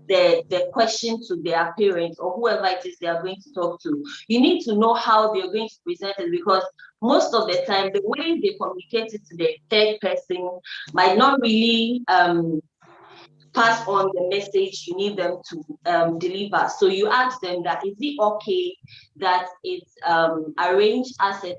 the question to their parents or whoever it is they are going to talk to. You need to know how they're going to present it, because most of the time, the way they communicate it to the third person might not really pass on the message you need them to deliver. So you ask them that, is it okay that it's arranged as a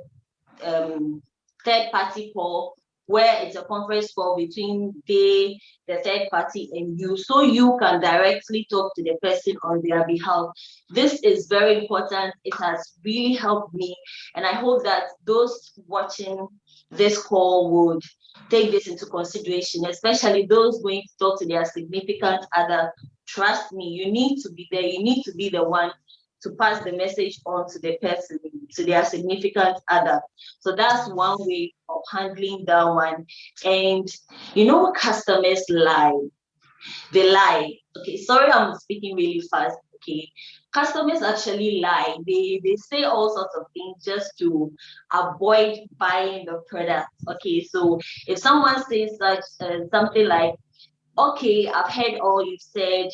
third-party call, where it's a conference call between the third party and you, so you can directly talk to the person on their behalf. This is very important. It has really helped me, and I hope that those watching this call would take this into consideration, especially those going to talk to their significant other. Trust me, you need to be there. You need to be the one to pass the message on to the person, to their significant other. So that's one way of handling that one. And you know, customers lie. They lie. Okay, sorry, I'm speaking really fast. Okay, customers actually lie. They say all sorts of things just to avoid buying the product. Okay, so if someone says something like, okay, I've heard all you've said,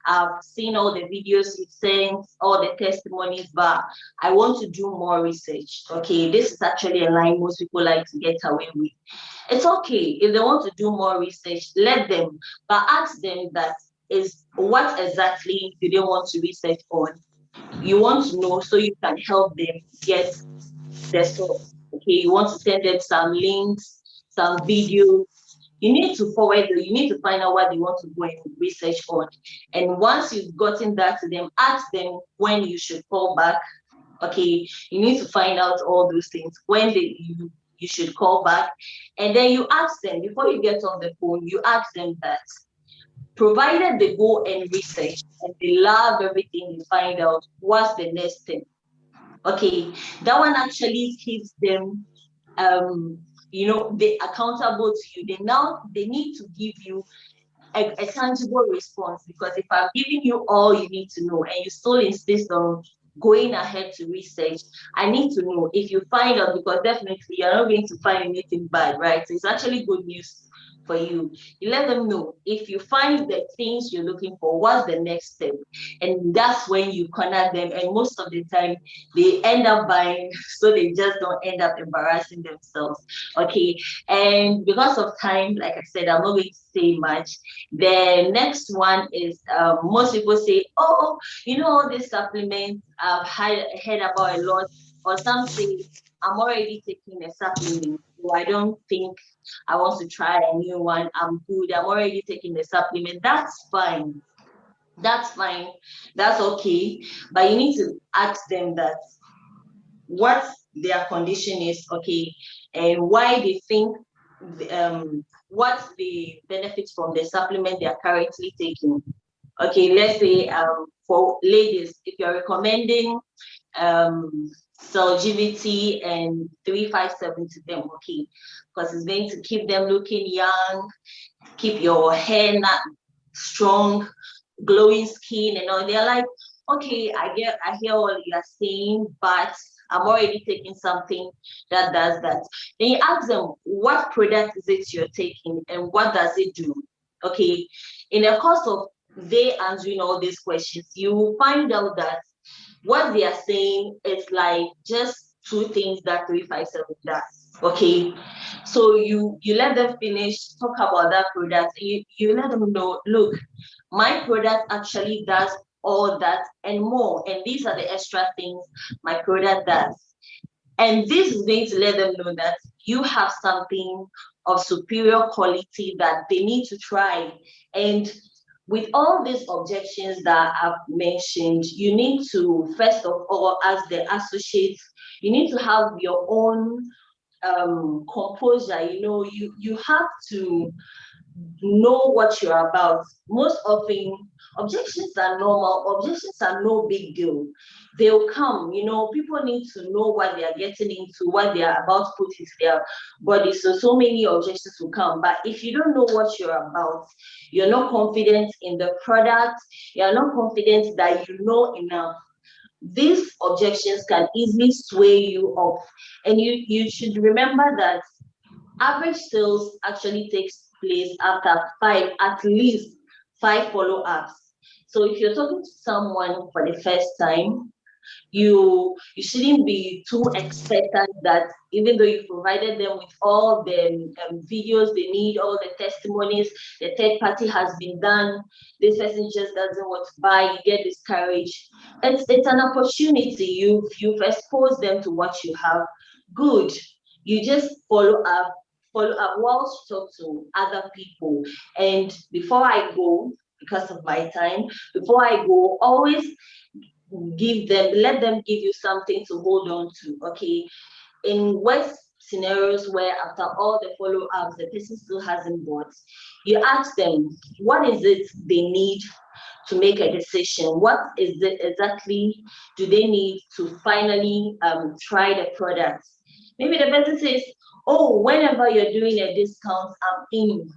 I've seen all the videos you've sent, all the testimonies, but I want to do more research. Okay, this is actually a line most people like to get away with. It's okay if they want to do more research, let them, but ask them that is what exactly do they want to research on. You want to know so you can help them get the source. Okay, you want to send them some links, some videos. You need to forward, you need to find out what they want to go and research on. And once you've gotten that to them, ask them when you should call back. Okay, you need to find out all those things, when you should call back. And then you ask them, before you get on the phone, you ask them that, provided they go and research and they love everything they find out, what's the next step? Okay, that one actually keeps them you know, they're accountable to you. They need to give you a tangible response, because if I'm giving you all you need to know and you still insist on going ahead to research, I need to know if you find out, because definitely you're not going to find anything bad, right? So it's actually good news for you. You let them know if you find the things you're looking for, what's the next step, and that's when you corner them. And most of the time they end up buying, so they just don't end up embarrassing themselves. Okay, and because of time, like I said, I'm not going to say much. The next one is most people say, oh, you know, all these supplements I've heard about a lot, or some say I'm already taking a supplement, so I don't think I want to try a new one. I'm good. I'm already taking the supplement. That's fine. That's fine. That's okay. But you need to ask them that what their condition is, okay, and why they think, what the benefits from the supplement they are currently taking. Okay, let's say for ladies, if you're recommending longevity and 357 to them, okay? Because it's going to keep them looking young, keep your hair not strong, glowing skin, and all. They're like, okay, I hear all you're saying, but I'm already taking something that does that. Then you ask them, what product is it you're taking and what does it do? Okay, in the course of they answering all these questions, you will find out that what they are saying is like just two things that 357 does. Okay, so you let them finish, talk about that product, you let them know, look, my product actually does all that and more, and these are the extra things my product does. And this is going to let them know that you have something of superior quality that they need to try. And with all these objections that I've mentioned, you need to, first of all, as the associates, you need to have your own composure. You know, you have to know what you're about. Most often, objections are normal. Objections are no big deal. They'll come. You know, people need to know what they are getting into, what they are about to put into their body. So many objections will come. But if you don't know what you're about, you're not confident in the product, you're not confident that you know enough, these objections can easily sway you off. And you should remember that average sales actually takes place after at least five follow-ups. So if you're talking to someone for the first time, you shouldn't be too expectant that even though you provided them with all the videos they need, all the testimonies, the third party has been done, this person just doesn't want to buy, you get discouraged. It's an opportunity. You've exposed them to what you have. Good. You just follow up whilst you talk to other people. And before I go, because of my time, before I go, always let them give you something to hold on to. Okay, in worst scenarios where after all the follow-ups the person still hasn't bought, you ask them what is it they need to make a decision. What is it exactly do they need to finally try the product? Maybe the person says, oh, whenever you're doing a discount, I'm in.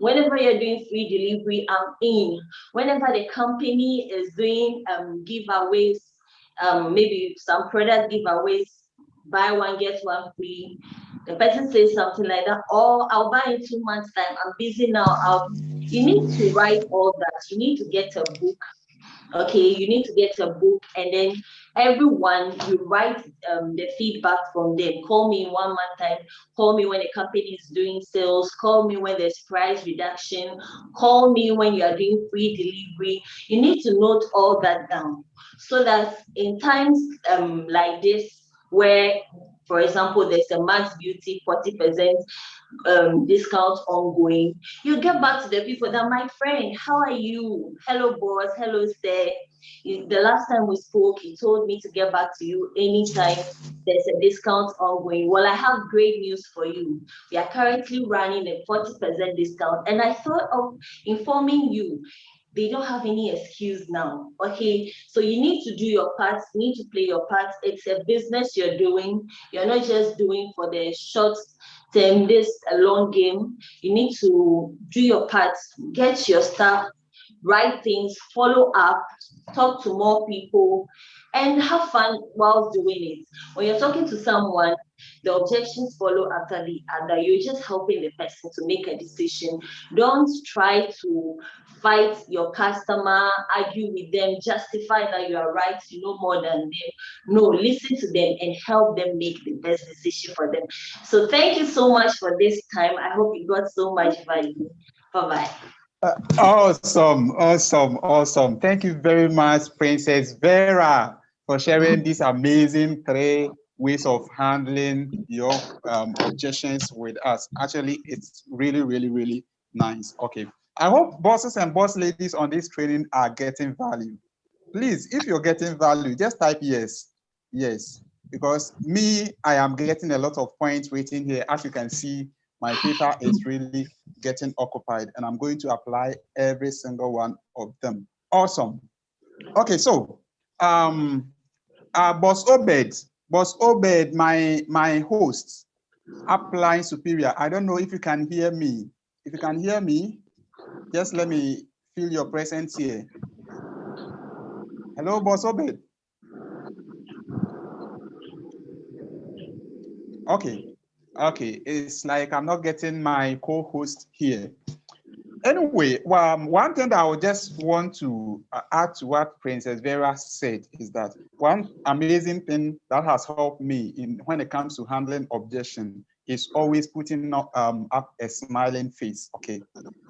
Whenever you're doing free delivery, I'm in. Whenever the company is doing giveaways, maybe some product giveaways, buy one, get one free, the person says something like that, or I'll buy in 2 months' time, I'm busy now. You need to write all that. You need to get a book. Okay, you need to get a book, and then everyone, you write the feedback from them. Call me in 1 month time, call me when the company is doing sales, call me when there's price reduction, call me when you are doing free delivery. You need to note all that down so that in times like this, where, for example, there's a Max Beauty 40% discount ongoing, you get back to the people that, my friend, how are you? Hello, boss. Hello, Seth. The last time we spoke, you told me to get back to you anytime there's a discount ongoing. Well, I have great news for you. We are currently running a 40% discount, and I thought of informing you. They don't have any excuse now. Okay, so you need to do your part, you need to play your part. It's a business you're doing. You're not just doing for the short term, this a long game. You need to do your part, get your staff, write things, follow up, talk to more people, and have fun while doing it. When you're talking to someone, the objections follow after the other. You're just helping the person to make a decision. Don't try to fight your customer, argue with them, justify that you are right, you know more than them. No, listen to them and help them make the best decision for them. So thank you so much for this time. I hope you got so much value. Bye-bye. Awesome. Thank you very much, Princess Vera, for sharing these amazing 3 ways of handling your objections with us. Actually, it's really nice. Okay, I hope bosses and boss ladies on this training are getting value. Please, if you're getting value, just type yes, because me, I am getting a lot of points waiting here. As you can see, my paper is really getting occupied, and I'm going to apply every single one of them. Awesome. Okay, so Boss Obed, Boss Obed, my host, upline superior. I don't know if you can hear me. If you can hear me, just let me feel your presence here. Hello, Boss Obed. Okay, it's like I'm not getting my co-host here. Anyway, one thing that I would just want to add to what Princess Vera said is that one amazing thing that has helped me when it comes to handling objection is always putting up a smiling face. Okay,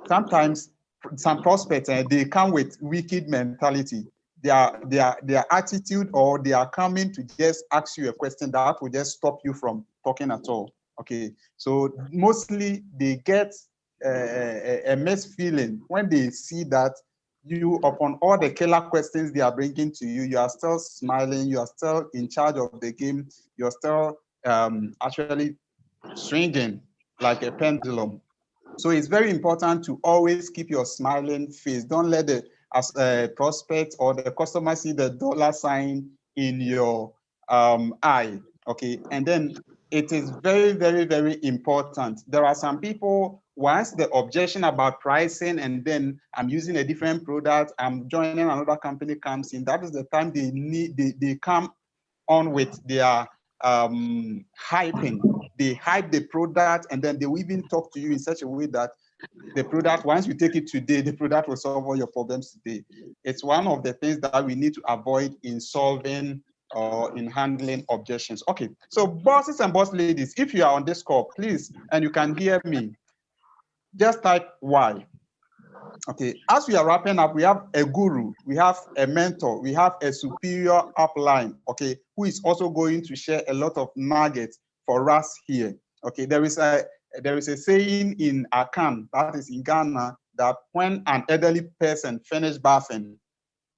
sometimes some prospects they come with wicked mentality. Their attitude, or they are coming to just ask you a question that will just stop you from talking at all. Okay, so mostly they get a mixed feeling when they see that you, upon all the killer questions they are bringing to you, you are still smiling, you are still in charge of the game, you're still actually swinging like a pendulum. So it's very important to always keep your smiling face. Don't let the prospect or the customer see the dollar sign in your eye. Okay, and then it is very, very, very important. There are some people, once the objection about pricing and then I'm using a different product, I'm joining another company comes in, that is the time they come on with their hyping. They hype the product and then they will even talk to you in such a way that the product, once you take it today, the product will solve all your problems today. It's one of the things that we need to avoid in solving or in handling objections. Okay, so bosses and boss ladies, if you are on this call, please, and you can hear me, just type Y. Okay, as we are wrapping up, we have a guru, we have a mentor, we have a superior upline, okay, who is also going to share a lot of nuggets for us here. Okay, there is a saying in Akan, that is in Ghana, that when an elderly person finishes bathing,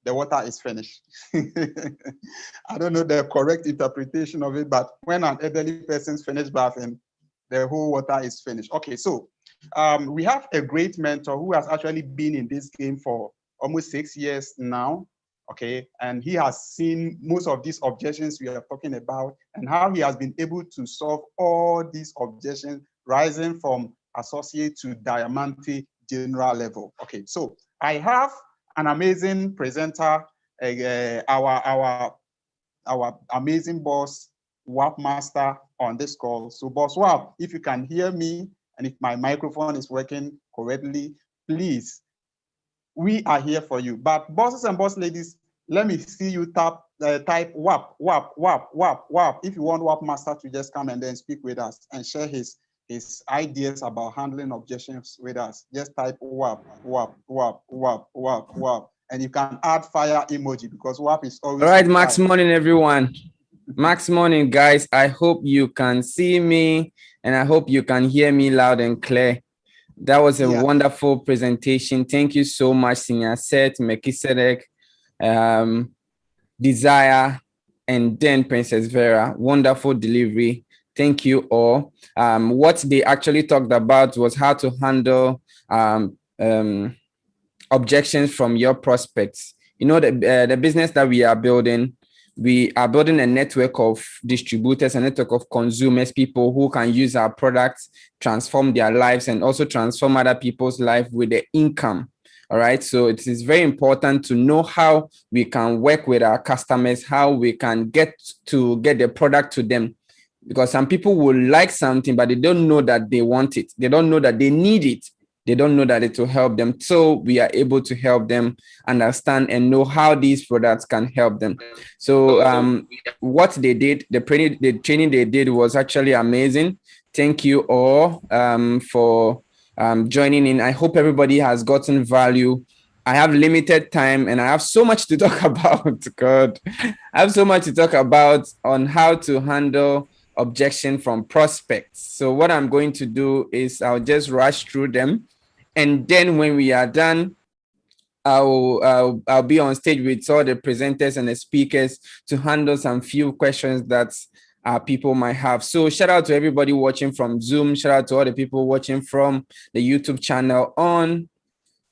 the water is finished. I don't know the correct interpretation of it, but when an elderly person finishes bathing, the whole water is finished. Okay, so we have a great mentor who has actually been in this game for almost 6 years now. Okay, and he has seen most of these objections we are talking about and how he has been able to solve all these objections, rising from associate to diamante general level. Okay, so I have an amazing presenter, our amazing boss, Wapmaster, on this call. So Boss Wap, if you can hear me and if my microphone is working correctly, please, we are here for you. But bosses and boss ladies, let me see you type WAP. If you want Wapmaster to just come and then speak with us and share his ideas about handling objections with us, just type WAP. And you can add fire emoji because WAP is always. All right, Max morning, everyone. Max morning, guys. I hope you can see me and I hope you can hear me loud and clear. That was a wonderful presentation. Thank you so much, Senior Seth, Melchisedek, Desire, and then Princess Vera. Wonderful delivery. Thank you all. What they actually talked about was how to handle objections from your prospects. You know, the business that we are building a network of distributors, a network of consumers, people who can use our products, transform their lives, and also transform other people's life with their income. All right. So it is very important to know how we can work with our customers, how we can get the product to them. Because some people will like something, but they don't know that they want it. They don't know that they need it. They don't know that it will help them. So we are able to help them understand and know how these products can help them. So what they did, the training they did was actually amazing. Thank you all for joining in. I hope everybody has gotten value. I have limited time and I have so much to talk about. God, I have so much to talk about on how to handle objection from prospects. So what I'm going to do is I'll just rush through them. And then when we are done, I'll be on stage with all the presenters and the speakers to handle some few questions that people might have. So shout out to everybody watching from Zoom. Shout out to all the people watching from the YouTube channel on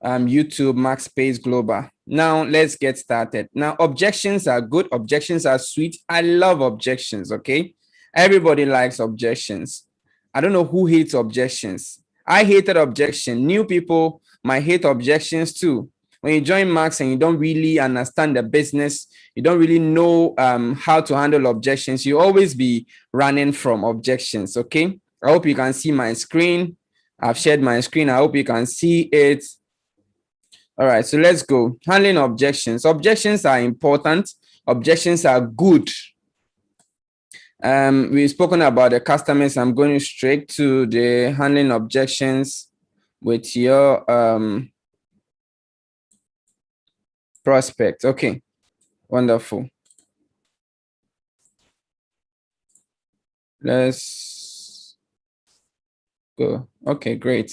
YouTube, Max Space Global. Now let's get started. Now, objections are good. Objections are sweet. I love objections. Okay. Everybody likes objections. I don't know who hates objections. I hated objection. New people might hate objections too. When you join Max and you don't really understand the business, you don't really know how to handle objections, you always be running from objections. Okay. I hope you can see my screen. I've shared my screen. I hope you can see it. All right, so let's go. Handling objections. Objections are important. Objections are good. We've spoken about the customers. I'm going straight to the handling objections with your prospect. Okay, wonderful. Let's go. Okay, great.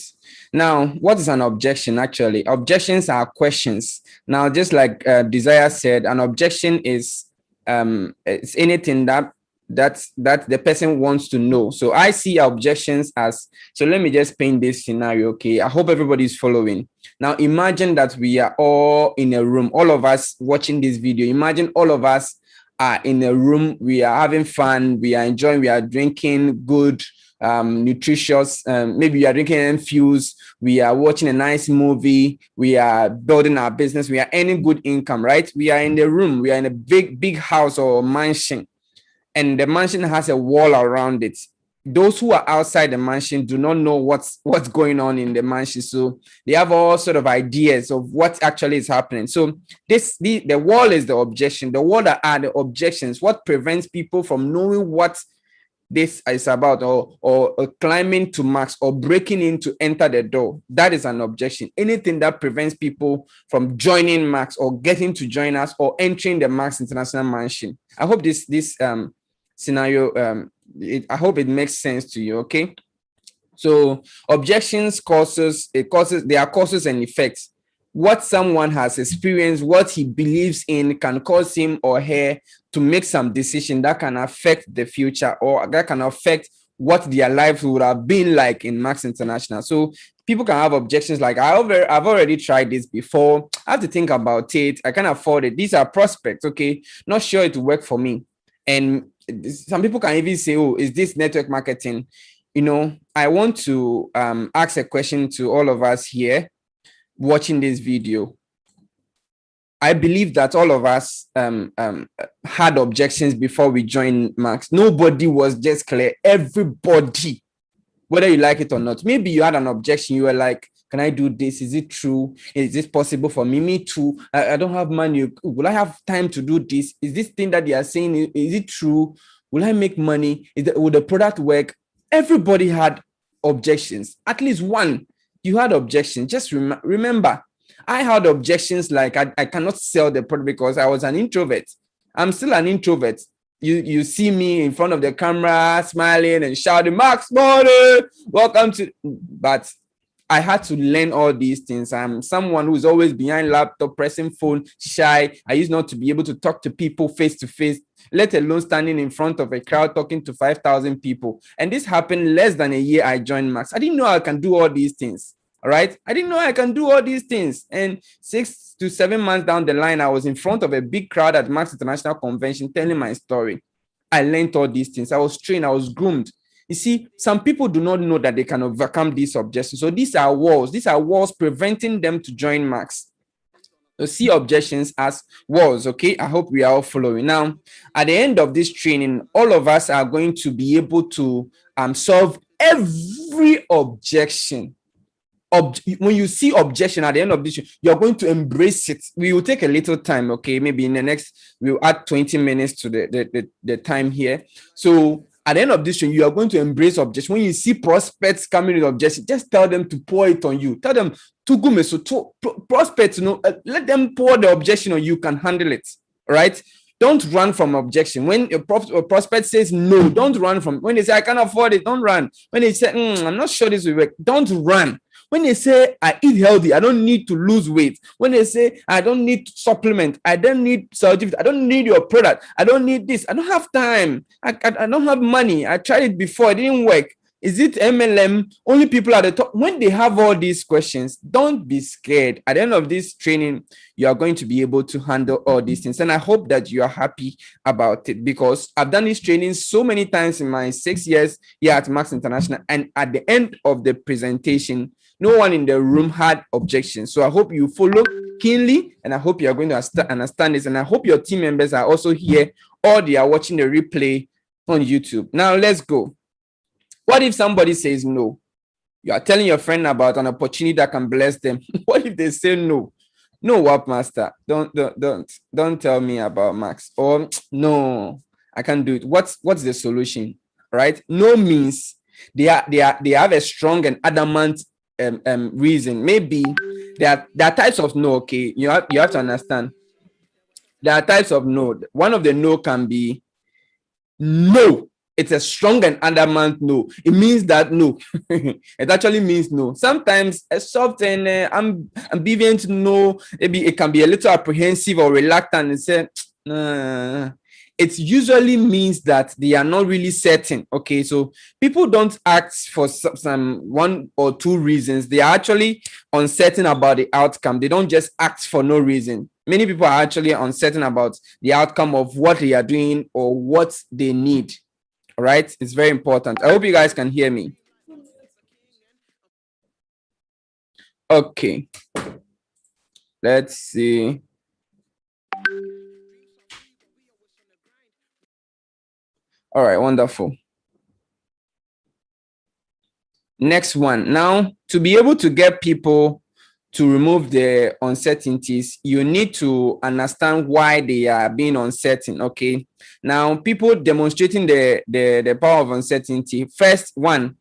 Now, what is an objection actually? Objections are questions. Now, just like Desire said, an objection is it's anything that the person wants to know. So I see objections as, so let me just paint this scenario. Okay, I hope everybody's following. Now imagine that we are all in a room, all of us watching this video. Imagine all of us are in a room, we are having fun, we are enjoying, we are drinking good, nutritious, maybe we are drinking infused, we are watching a nice movie, we are building our business, we are earning good income, right? We are in the room, we are in a big house or mansion, and the mansion has a wall around it. Those who are outside the mansion do not know what's going on in the mansion, so they have all sort of ideas of what actually is happening. So the wall is the objection. The wall are the objections. What prevents people from knowing what this is about, or climbing to Max, or breaking in to enter the door? That is an objection. Anything that prevents people from joining Max, or getting to join us, or entering the Max International Mansion. I hope this scenario, I hope it makes sense to you. Okay, so objections there are causes and effects. What someone has experienced, what he believes in, can cause him or her to make some decision that can affect the future, or that can affect what their lives would have been like in Max International. So people can have objections like, I've already tried this before, I have to think about it, I can't afford it, these are prospects, okay, not sure it will work for me. And some people can even say, oh, is this network marketing? You know, I want to ask a question to all of us here watching this video. I believe that all of us had objections before we joined Max. Nobody was just clear. Everybody, whether you like it or not. Maybe you had an objection. You were like, can I do this? Is it true? Is this possible for me? Me too. I don't have money. Will I have time to do this? Is this thing that they are saying, is it true? Will I make money? Will the product work? Everybody had objections. At least one. You had objections. Just remember, I had objections like I cannot sell the product because I was an introvert. I'm still an introvert. You see me in front of the camera smiling and shouting, Max Money, welcome to, but I had to learn all these things. I'm someone who's always behind laptop, pressing phone, shy. I used not to be able to talk to people face to face, let alone standing in front of a crowd talking to 5,000 people. And this happened less than a year I joined Max. I didn't know I can do all these things. All right. I didn't know I can do all these things. And 6 to 7 months down the line, I was in front of a big crowd at Max International Convention telling my story. I learned all these things. I was trained. I was groomed. You see, some people do not know that they can overcome these objections. So these are walls. These are walls preventing them to join Max. So see objections as walls, okay? I hope we are all following. Now, at the end of this training, all of us are going to be able to solve every objection. When you see objection at the end of this, you're going to embrace it. We will take a little time, okay? Maybe in the next, we'll add 20 minutes to the time here. So at the end of this, you are going to embrace objection. When you see prospects coming with objection, just tell them to pour it on you. Tell them to prospects, let them pour the objection on you. You can handle it, right? Don't run from objection. When a prospect says no, don't run from. When they say I can't afford it, don't run. When they say I'm not sure this will work, don't run. When they say I eat healthy, I don't need to lose weight. When they say I don't need supplement, I don't need certificate, I don't need your product, I don't need this, I don't have time, I don't have money, I tried it before, it didn't work. Is it MLM? Only people at the top. When they have all these questions, don't be scared. At the end of this training, you are going to be able to handle all these things. And I hope that you are happy about it, because I've done this training so many times in my 6 years here at Max International. And at the end of the presentation, no one in the room had objections. So I hope you follow keenly, and I hope you are going to understand this. And I hope your team members are also here, or they are watching the replay on YouTube. Now let's go. What if somebody says no? You are telling your friend about an opportunity that can bless them. What if they say no? No, Wapmaster, don't tell me about Max. Or no, I can't do it. What's the solution? Right? No means they have a strong and adamant reason. Maybe there are types of no. Okay, you have to understand. There are types of no. One of the no can be no. It's a strong and adamant no. It means that no. It actually means no. Sometimes a soft and ambivalent no, maybe it can be a little apprehensive or reluctant and say, it usually means that they are not really certain. Okay, so people don't ask for some 1 or 2 reasons. They are actually uncertain about the outcome. They don't just ask for no reason. Many people are actually uncertain about the outcome of what they are doing or what they need. All right, it's very important. I hope you guys can hear me. Okay, let's see. All right, wonderful. Next one. Now, to be able to get people to remove the uncertainties, you need to understand why they are being uncertain. Okay. Now, people demonstrating the power of uncertainty. First one,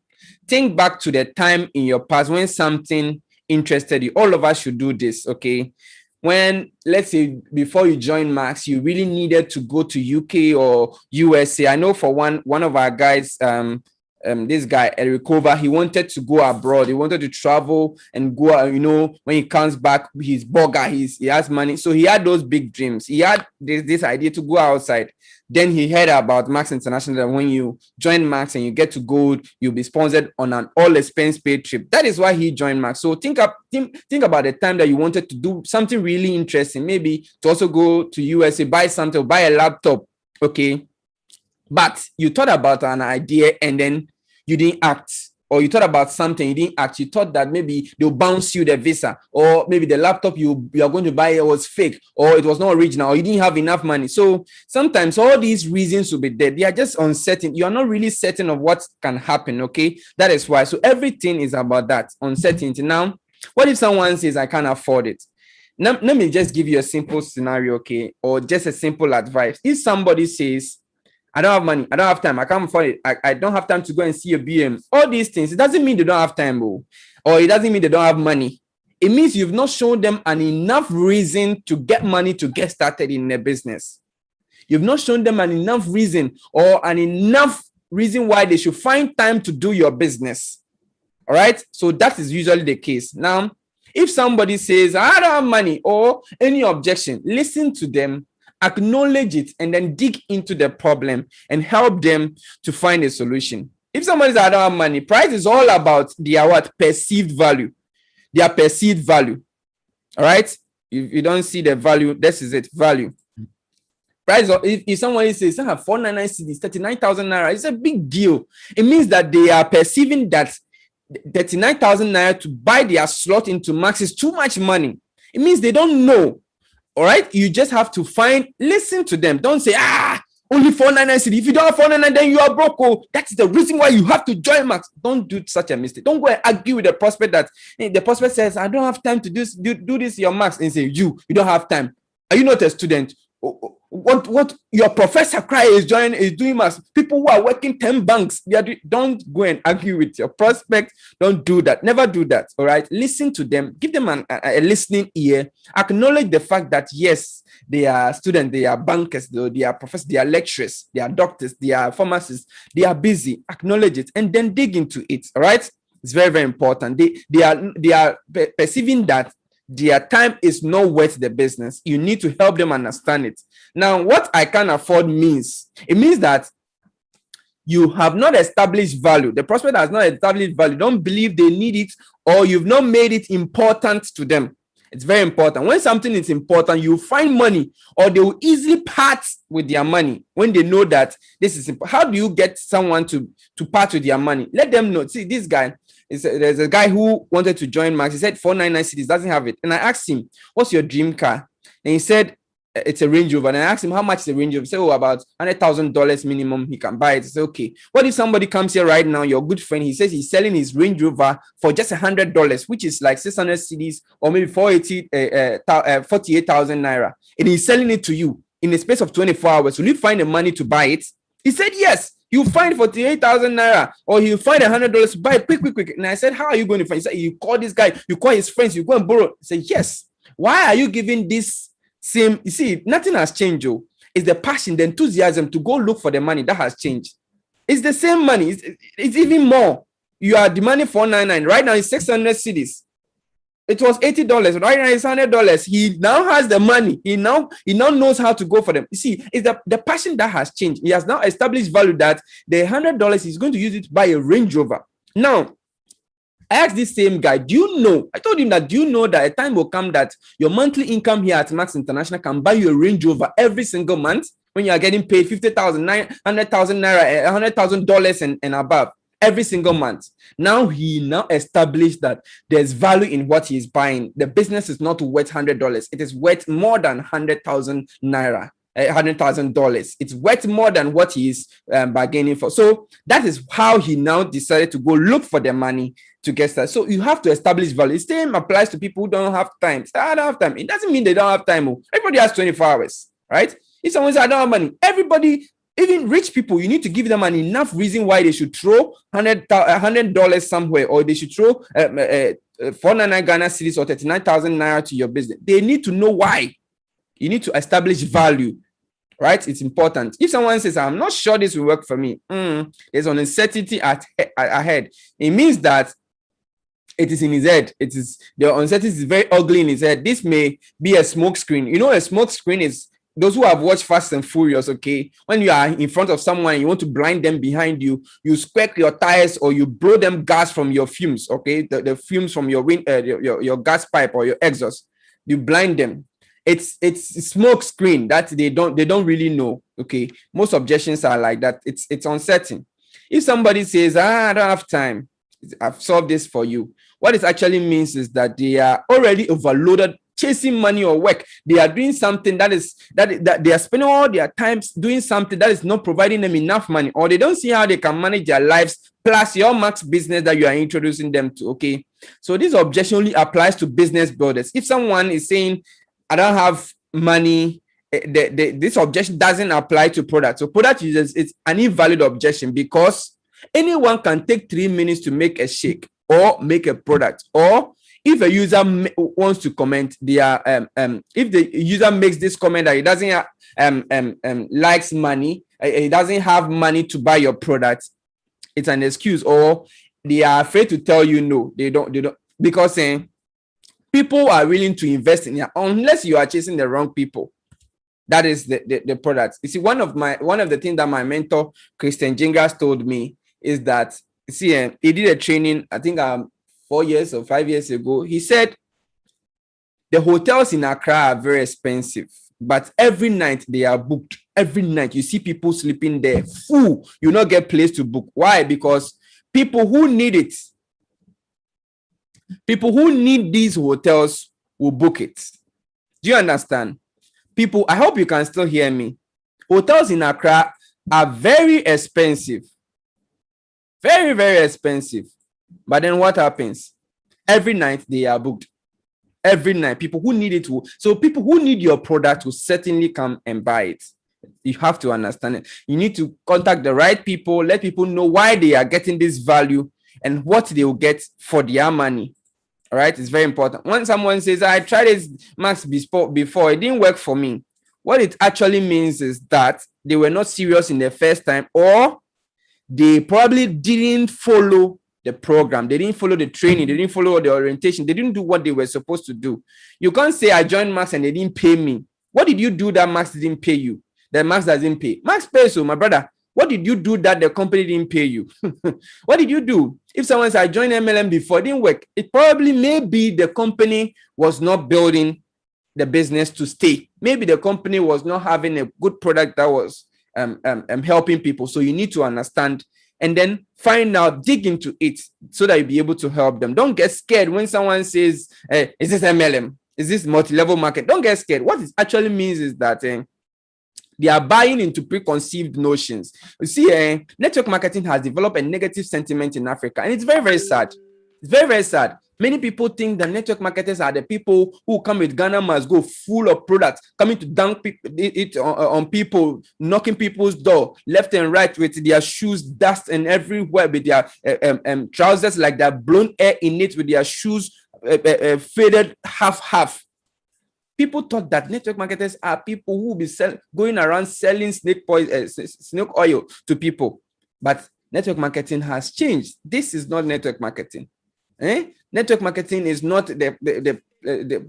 think back to the time in your past when something interested you. All of us should do this. Okay. When, let's say, before you join Max, you really needed to go to UK or USA. I know for one of our guys, this guy Ericova, he wanted to go abroad. He wanted to travel and go. When he comes back, he's burger. He has money, so he had those big dreams. He had this idea to go outside. Then he heard about Max International. And when you join Max and you get to go, you'll be sponsored on an all-expense paid trip. That is why he joined Max. So think about the time that you wanted to do something really interesting, maybe to also go to USA, buy something, buy a laptop. Okay, but you thought about an idea and then you didn't act, or you thought about something, you didn't act. You thought that maybe they'll bounce you the visa, or maybe the laptop you are going to buy was fake, or it was not original, or you didn't have enough money. So sometimes all these reasons will be there. They are just uncertain. You are not really certain of what can happen. Okay, that is why. So everything is about that uncertainty. Now, what if someone says, I can't afford it? Let me just give you a simple scenario, okay, or just a simple advice. If somebody says, I don't have money, I don't have time, I can't afford it, I don't have time to go and see a BM, all these things, it doesn't mean they don't have time, or it doesn't mean they don't have money. It means you've not shown them an enough reason to get money to get started in their business. You've not shown them an enough reason, or an enough reason why they should find time to do your business. All right, so that is usually the case. Now, if somebody says, I don't have money, or any objection, listen to them, acknowledge it, and then dig into the problem and help them to find a solution. If somebody says, I don't have money, price is all about their perceived value. Their perceived value. All right? If you don't see the value, this is it, value. Price, if someone says, I have 499 CDs, 39,000 naira, it's a big deal. It means that they are perceiving that 39,000 naira to buy their slot into Max is too much money. It means they don't know. All right, you just have to listen to them. Don't say, only 499 CD. If you don't have 499, then you are broke. Oh, that's the reason why you have to join Max. Don't do such a mistake. Don't go and argue with the prospect that the prospect says, I don't have time to do this your Max, and say, you don't have time. Are you not a student? What your professor is doing Max. People who are working 10 banks, don't go and argue with your prospect. Don't do that. Never do that. All right. Listen to them. Give them a listening ear. Acknowledge the fact that yes, they are students, they are bankers, they are professors, they are lecturers, they are doctors, they are pharmacists. They are busy. Acknowledge it and then dig into it. All right. It's very, very important. They are perceiving that their time is not worth the business. You need to help them understand it. Now, what I can afford means, it means that you have not established value. The prospect has not established value. Don't believe they need it, or you've not made it important to them. It's very important. When something is important, you find money, or they will easily part with their money when they know that this is important. How do you get someone to part with their money? Let them know. See, this guy, there's a guy who wanted to join Max. He said 499 cities, doesn't have it. And I asked him, what's your dream car? And he said, it's a Range Rover. And I asked him, how much is the Range Rover? He said, oh, about $100,000 minimum he can buy it. I said, okay. What if somebody comes here right now, your good friend, he says he's selling his Range Rover for just $100, which is like 600 cedis or maybe 48,000 naira. And he's selling it to you in the space of 24 hours. Will you find the money to buy it? He said, yes. You find 48,000 naira, or you find $100 to buy it quick. And I said, how are you going to find? He said, you call this guy, you call his friends, you go and borrow. I said, yes. Why are you giving this same? You see, nothing has changed, Joe. It's the passion, the enthusiasm to go look for the money that has changed. It's the same money. It's even more. You are demanding 499. Right now, it's 600 cedis. It was $80. Right now, it's $100. He now has the money. He now knows how to go for them. You see, it's the passion that has changed. He has now established value that the $100 he's going to use it to buy a Range Rover. Now, I asked this same guy, do you know that a time will come that your monthly income here at Max International can buy you a Range Rover every single month when you are getting paid 50,000, 900,000 naira, $100,000 and above every single month. Now he established that there's value in what he's buying. The business is not worth $100. It is worth more than 100,000 naira. $100,000. It's worth more than what he's bargaining for. So that is how he now decided to go look for the money to get started. So you have to establish value. The same applies to people who don't have time. I don't have time. It doesn't mean they don't have time. Everybody has 24 hours, right? If someone says I don't have money, everybody, even rich people, you need to give them an enough reason why they should throw $100 somewhere, or they should throw 499 Ghana cedis or 39,000 naira to your business. They need to know why. You need to establish value, right? It's important. If someone says, I'm not sure this will work for me, there's an uncertainty ahead. It means that it is in his head. The uncertainty is very ugly in his head. This may be a smoke screen. You know, a smoke screen is those who have watched Fast and Furious, okay? When you are in front of someone, you want to blind them behind you, you squeak your tires or you blow them gas from your fumes, okay? The fumes from your your gas pipe or your exhaust. You blind them. It's smoke screen that they don't really know, okay? Most objections are like that. It's uncertain. If somebody says, I don't have time, I've solved this for you. What it actually means is that they are already overloaded chasing money or work. They are doing something that they are spending all their time doing something that is not providing them enough money, or they don't see how they can manage their lives plus your Max business that you are introducing them to, okay? So this objection only applies to business builders. If someone is saying, I don't have money, this objection doesn't apply to products. So product users, it's an invalid objection because anyone can take 3 minutes to make a shake or make a product. Or if a user wants to comment, if the user makes this comment that he doesn't likes money, he doesn't have money to buy your product, it's an excuse. Or they are afraid to tell you no, they don't because people are willing to invest in it unless you are chasing the wrong people. That is the product. You see, one of the things that my mentor Christian Jingas told me is that, see, he did a training, I think 4 years or 5 years ago. He said the hotels in Accra are very expensive, but every night they are booked. Every night you see people sleeping there full. You not get place to book. Why? Because people who need it, people who need these hotels will book it. Do you understand? People, I hope you can still hear me. Hotels in Accra are very expensive. Very, very expensive. But then what happens? Every night they are booked. Every night. People who need it will. So people who need your product will certainly come and buy it. You have to understand it. You need to contact the right people, let people know why they are getting this value and what they will get for their money. All right, it's very important. When someone says, I tried this Max before, it didn't work for me. What it actually means is that they were not serious in the first time, or they probably didn't follow the program. They didn't follow the training. They didn't follow the orientation. They didn't do what they were supposed to do. You can't say, I joined Max and they didn't pay me. What did you do that Max didn't pay you? That Max doesn't pay? Max pays, so my brother. What did you do that the company didn't pay you? What did you do? If someone said, I joined MLM before, it didn't work. It probably maybe the company was not building the business to stay. Maybe the company was not having a good product that was helping people. So you need to understand and then find out, dig into it so that you'll be able to help them. Don't get scared when someone says, is this MLM? Is this multi-level market? Don't get scared. What it actually means is that they are buying into preconceived notions. You see, network marketing has developed a negative sentiment in Africa, and it's very, very sad. It's very, very sad. Many people think that network marketers are the people who come with Ghana must go full of products, coming to dunk it on people, knocking people's door left and right with their shoes, dust and everywhere, with their trousers like that, blown air in it, with their shoes faded half. People thought that network marketers are people who will be going around selling snake oil to people. But network marketing has changed. This is not network marketing. Network marketing is not the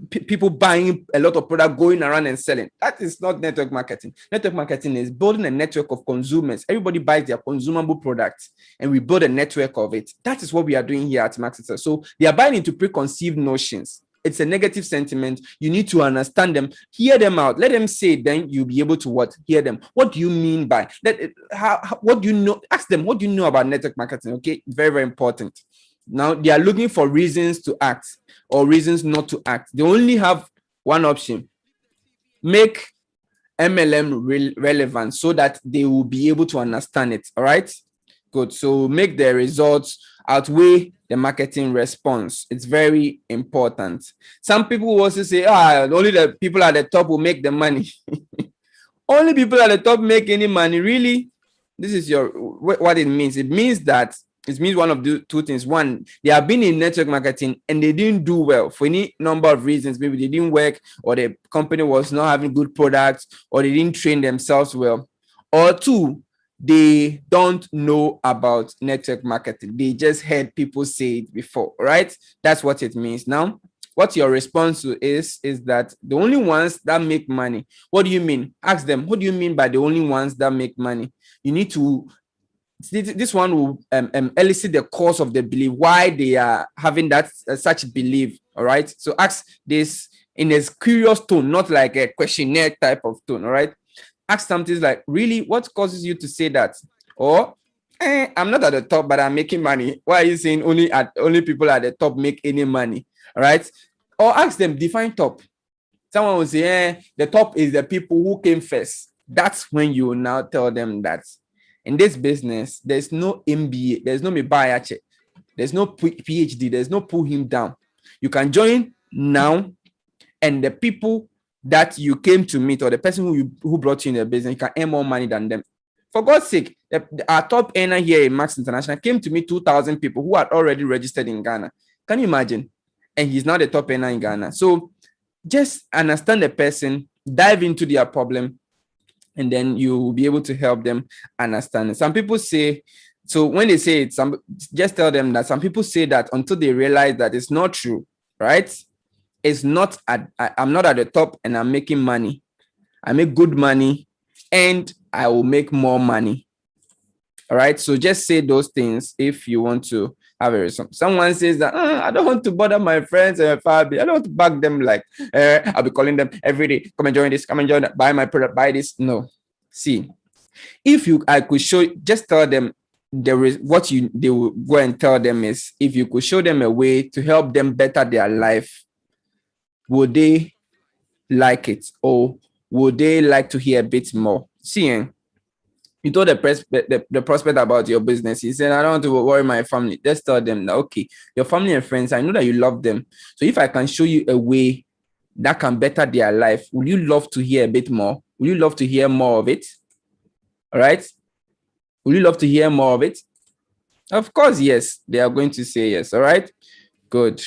people buying a lot of product, going around and selling. That is not network marketing. Network marketing is building a network of consumers. Everybody buys their consumable products, and we build a network of it. That is what we are doing here at Max. So they are buying into preconceived notions. It's a negative sentiment. You need to understand them, hear them out, let them say, then you'll be able to hear them. What do you mean by that? What do you know? Ask them, what do you know about network marketing? Okay, very, very important. Now they are looking for reasons to act or reasons not to act. They only have one option: make MLM relevant so that they will be able to understand it. All right, good. So make the results outweigh the marketing response. It's very important. Some people will also say, only the people at the top will make the money. Only people at the top make any money. Really? This is what it means. It means that it means one of the two things. One, they have been in network marketing and they didn't do well for any number of reasons. Maybe they didn't work, or the company was not having good products, or they didn't train themselves well. Or two, they don't know about network marketing. They just heard people say it before, right? That's what it means. Now, what your response to is that the only ones that make money. What do you mean? Ask them, what do you mean by the only ones that make money? You need to, this one will elicit the cause of the belief, why they are having that such belief, all right? So ask this in a curious tone, not like a questionnaire type of tone, all right? Ask something like, really, what causes you to say that? Or, I'm not at the top, but I'm making money. Why are you saying only people at the top make any money? All right? Or ask them, define top. Someone will say, the top is the people who came first. That's when you now tell them that in this business, there's no MBA, there's no Mebayache, there's no PhD, there's no pull him down. You can join now, and the people that you came to meet, or the person who brought you in the business, you can earn more money than them. For God's sake, our top earner here in Max International came to meet 2,000 people who had already registered in Ghana. Can you imagine? And he's now the top earner in Ghana. So just understand the person, dive into their problem, and then you will be able to help them understand it. Some people say, so when they say it, just tell them that some people say that until they realize that it's not true, right? It's not, I'm not at the top and I'm making money. I make good money and I will make more money. All right. So just say those things if you want to have a result. Someone says that I don't want to bother my friends and family. I don't want to bug them like I'll be calling them every day. Come and join this. Come and join that. Buy my product. Buy this. No. See, if I could show, just tell them there is what they will go and tell them is, if you could show them a way to help them better their life, would they like it, or would they like to hear a bit more? See, you told the prospect about your business. He said, I don't want to worry my family. Just tell them that, okay, your family and friends, I know that you love them. So if I can show you a way that can better their life, will you love to hear a bit more? Will you love to hear more of it? All right. Will you love to hear more of it? Of course, yes. They are going to say yes. All right. Good.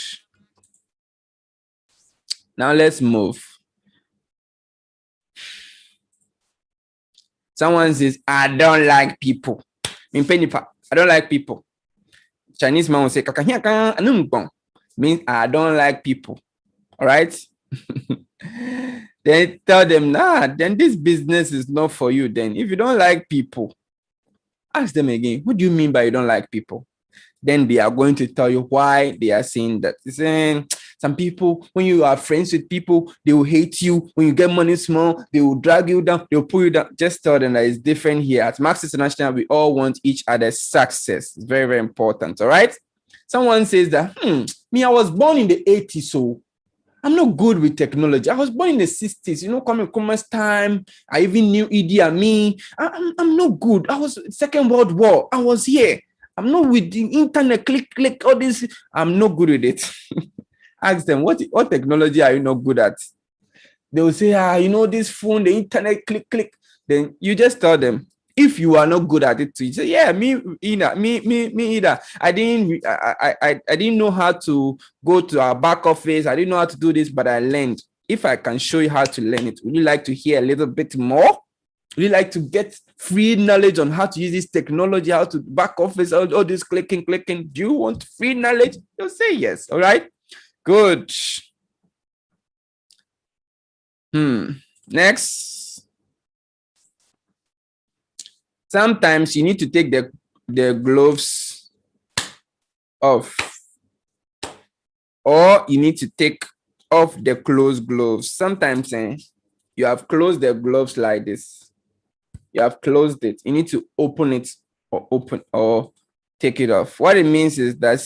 Now let's move. Someone says, I don't like people. I don't like people. Chinese man will say, means I don't like people. All right. Then tell them, then this business is not for you. Then if you don't like people, Ask them again. What do you mean by you don't like people? Then they are going to tell you why they are saying that. They're saying some people, when you are friends with people, they will hate you. When you get money small, they will drag you down, they'll pull you down. Just tell them that it's different here. At Max International, we all want each other's success. It's very, very important. All right. Someone says that, me, I was born in the 80s, so I'm not good with technology. I was born in the 60s, commerce time. I even knew Idi Amin. I'm not good. I was Second World War. I was here. I'm not with the internet, click, all this. I'm not good with it. Ask them, what technology are you not good at? They will say, this phone, the internet, click. Then you just tell them, if you are not good at it, you say, yeah, me either. I didn't know how to go to our back office. I didn't know how to do this, but I learned. If I can show you how to learn it, would you like to hear a little bit more? Would you like to get free knowledge on how to use this technology, how to back office, all this clicking? Do you want free knowledge? You'll say yes. All right. Good. Next. Sometimes you need to take the gloves off, or you need to take off the closed gloves. Sometimes you have closed the gloves like this. You have closed it. You need to open it or take it off. What it means is that,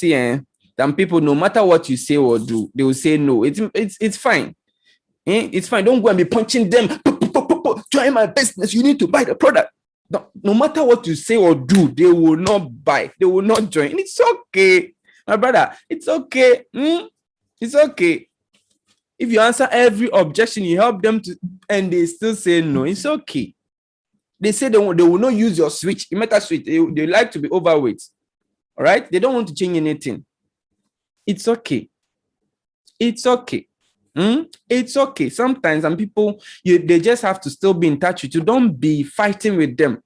some people, no matter what you say or do, they will say no. It's fine. It's fine. Don't go and be punching them. Join my business. You need to buy the product. No matter what you say or do, they will not buy. They will not join. It's okay, my brother. It's okay. It's okay. If you answer every objection, you help them and they still say no, it's okay. They say they will not use your switch. You meta switch. They like to be overweight. All right. They don't want to change anything. It's okay. It's okay. It's okay. Sometimes some people, they just have to still be in touch with you. Don't be fighting with them.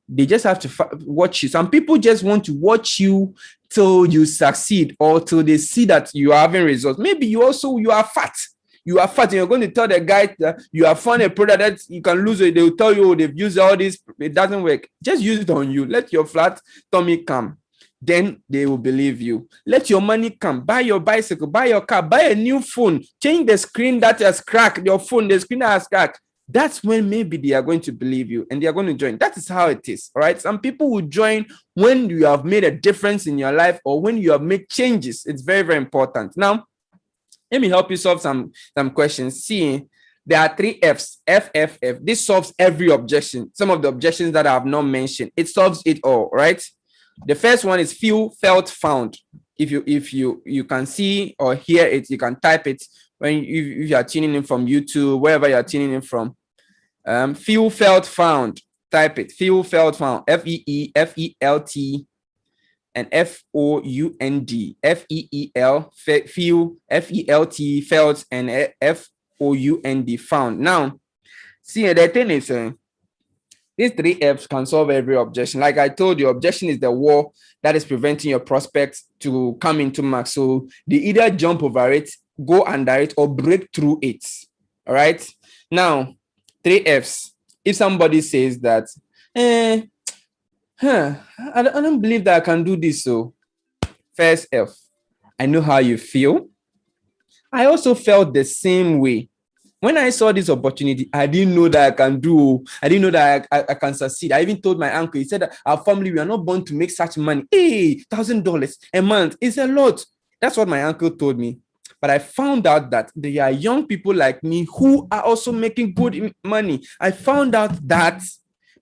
They just have to watch you. Some people just want to watch you till you succeed or till they see that you are having results. Maybe you are fat. You are fat and you're going to tell the guy that you have found a product that you can lose it. They will tell you they've used all this. It doesn't work. Just use it on you. Let your flat tummy come. Then they will believe you. Let your money come. Buy your bicycle. Buy your car. Buy a new phone. Change the screen that has cracked. Your phone, the screen that has cracked. That's when maybe they are going to believe you and they are going to join. That is how it is. All right. Some people will join when you have made a difference in your life or when you have made changes. It's very, very important. Now, let me help you solve some questions. See, there are 3 F's. F. This solves every objection. Some of the objections that I have not mentioned, it solves it all, right? The first one is feel, felt, found. If you can see or hear it, you can type it when if you are tuning in from YouTube, wherever you are tuning in from. Feel, felt, found. Type it. Feel, felt, found. FEEFELT and FOUND. FEEL, feel, FELT, felt, and FOUND, found. Now, see, the thing is, these 3 F's can solve every objection. Like I told you, objection is the wall that is preventing your prospects to come into Max. So they either jump over it, go under it, or break through it. All right. Now, 3 F's. If somebody says that, I don't believe that I can do this. So, first F, I know how you feel. I also felt the same way. When I saw this opportunity, I didn't know that I can do. I didn't know that I can succeed. I even told my uncle, he said that our family, we are not born to make such money. Hey, $1,000 a month is a lot. That's what my uncle told me. But I found out that there are young people like me who are also making good money. I found out that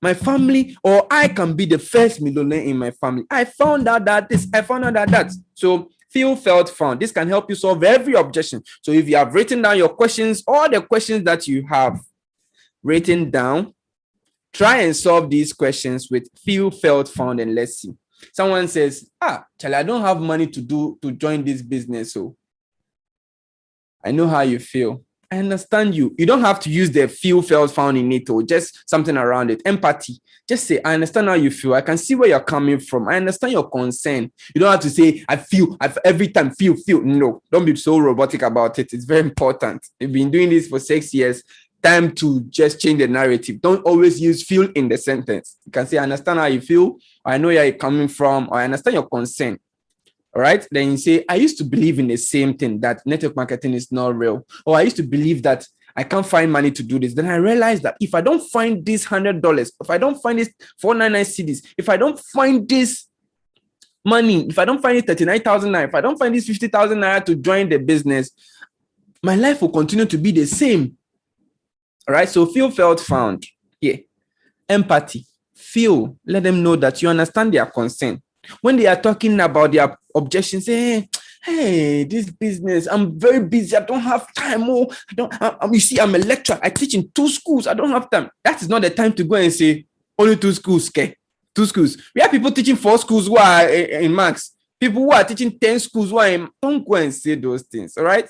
my family, or I can be the first millionaire in my family. I found out that that. So feel, felt, found. This can help you solve every objection. So if you have written down your questions, all the questions that you have written down, try and solve these questions with feel, felt, found, and let's see. Someone says, Charlie, I don't have money to join this business. So I know how you feel. I understand you. You don't have to use the feel, felt, found in it or just something around it. Empathy. Just say, I understand how you feel. I can see where you're coming from. I understand your concern. You don't have to say, I every time feel. No, don't be so robotic about it. It's very important. You've been doing this for 6 years. time to just change the narrative. Don't always use feel in the sentence. You can say, I understand how you feel, or I know where you're coming from, or I understand your concern. All right. Then you say, I used to believe in the same thing, that network marketing is not real. Or I used to believe that I can't find money to do this. Then I realized that if I don't find this $100, if I don't find this 499 CDs, if I don't find this money, if I don't find it 39,000 naira, if I don't find this 50,000 naira to join the business, my life will continue to be the same. All right. So feel, felt, found. Yeah. Empathy. Feel. Let them know that you understand their concern. When they are talking about their objections, say, hey, this business, I'm very busy. I don't have time. Oh, you see, I'm a lecturer. I teach in 2 schools. I don't have time. That is not the time to go and say, only 2 schools, okay? 2 schools. We have people teaching 4 schools who are in Max. People who are teaching 10 schools who are in, don't go and say those things, all right?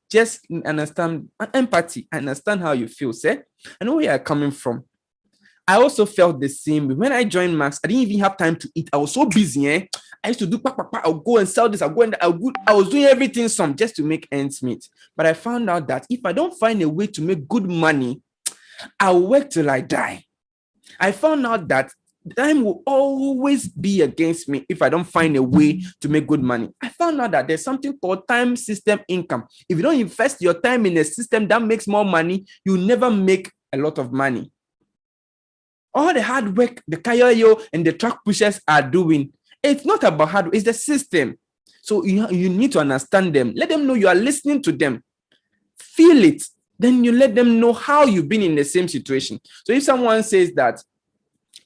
Just understand empathy. Understand how you feel, say. I know where you're coming from. I also felt the same. When I joined Max, I didn't even have time to eat. I was so busy. I used to do, I'll go and sell this. I'll go and I was doing everything some just to make ends meet. But I found out that if I don't find a way to make good money, I'll work till I die. I found out that time will always be against me if I don't find a way to make good money. I found out that there's something called time system income. If you don't invest your time in a system that makes more money, you never make a lot of money. All the hard work the 𝐇𝐄𝐋𝐋𝐎 and the truck pushers are doing, it's not about hard work, it's the system. So you need to understand them. Let them know you are listening to them. Feel it. Then you let them know how you've been in the same situation. So if someone says that,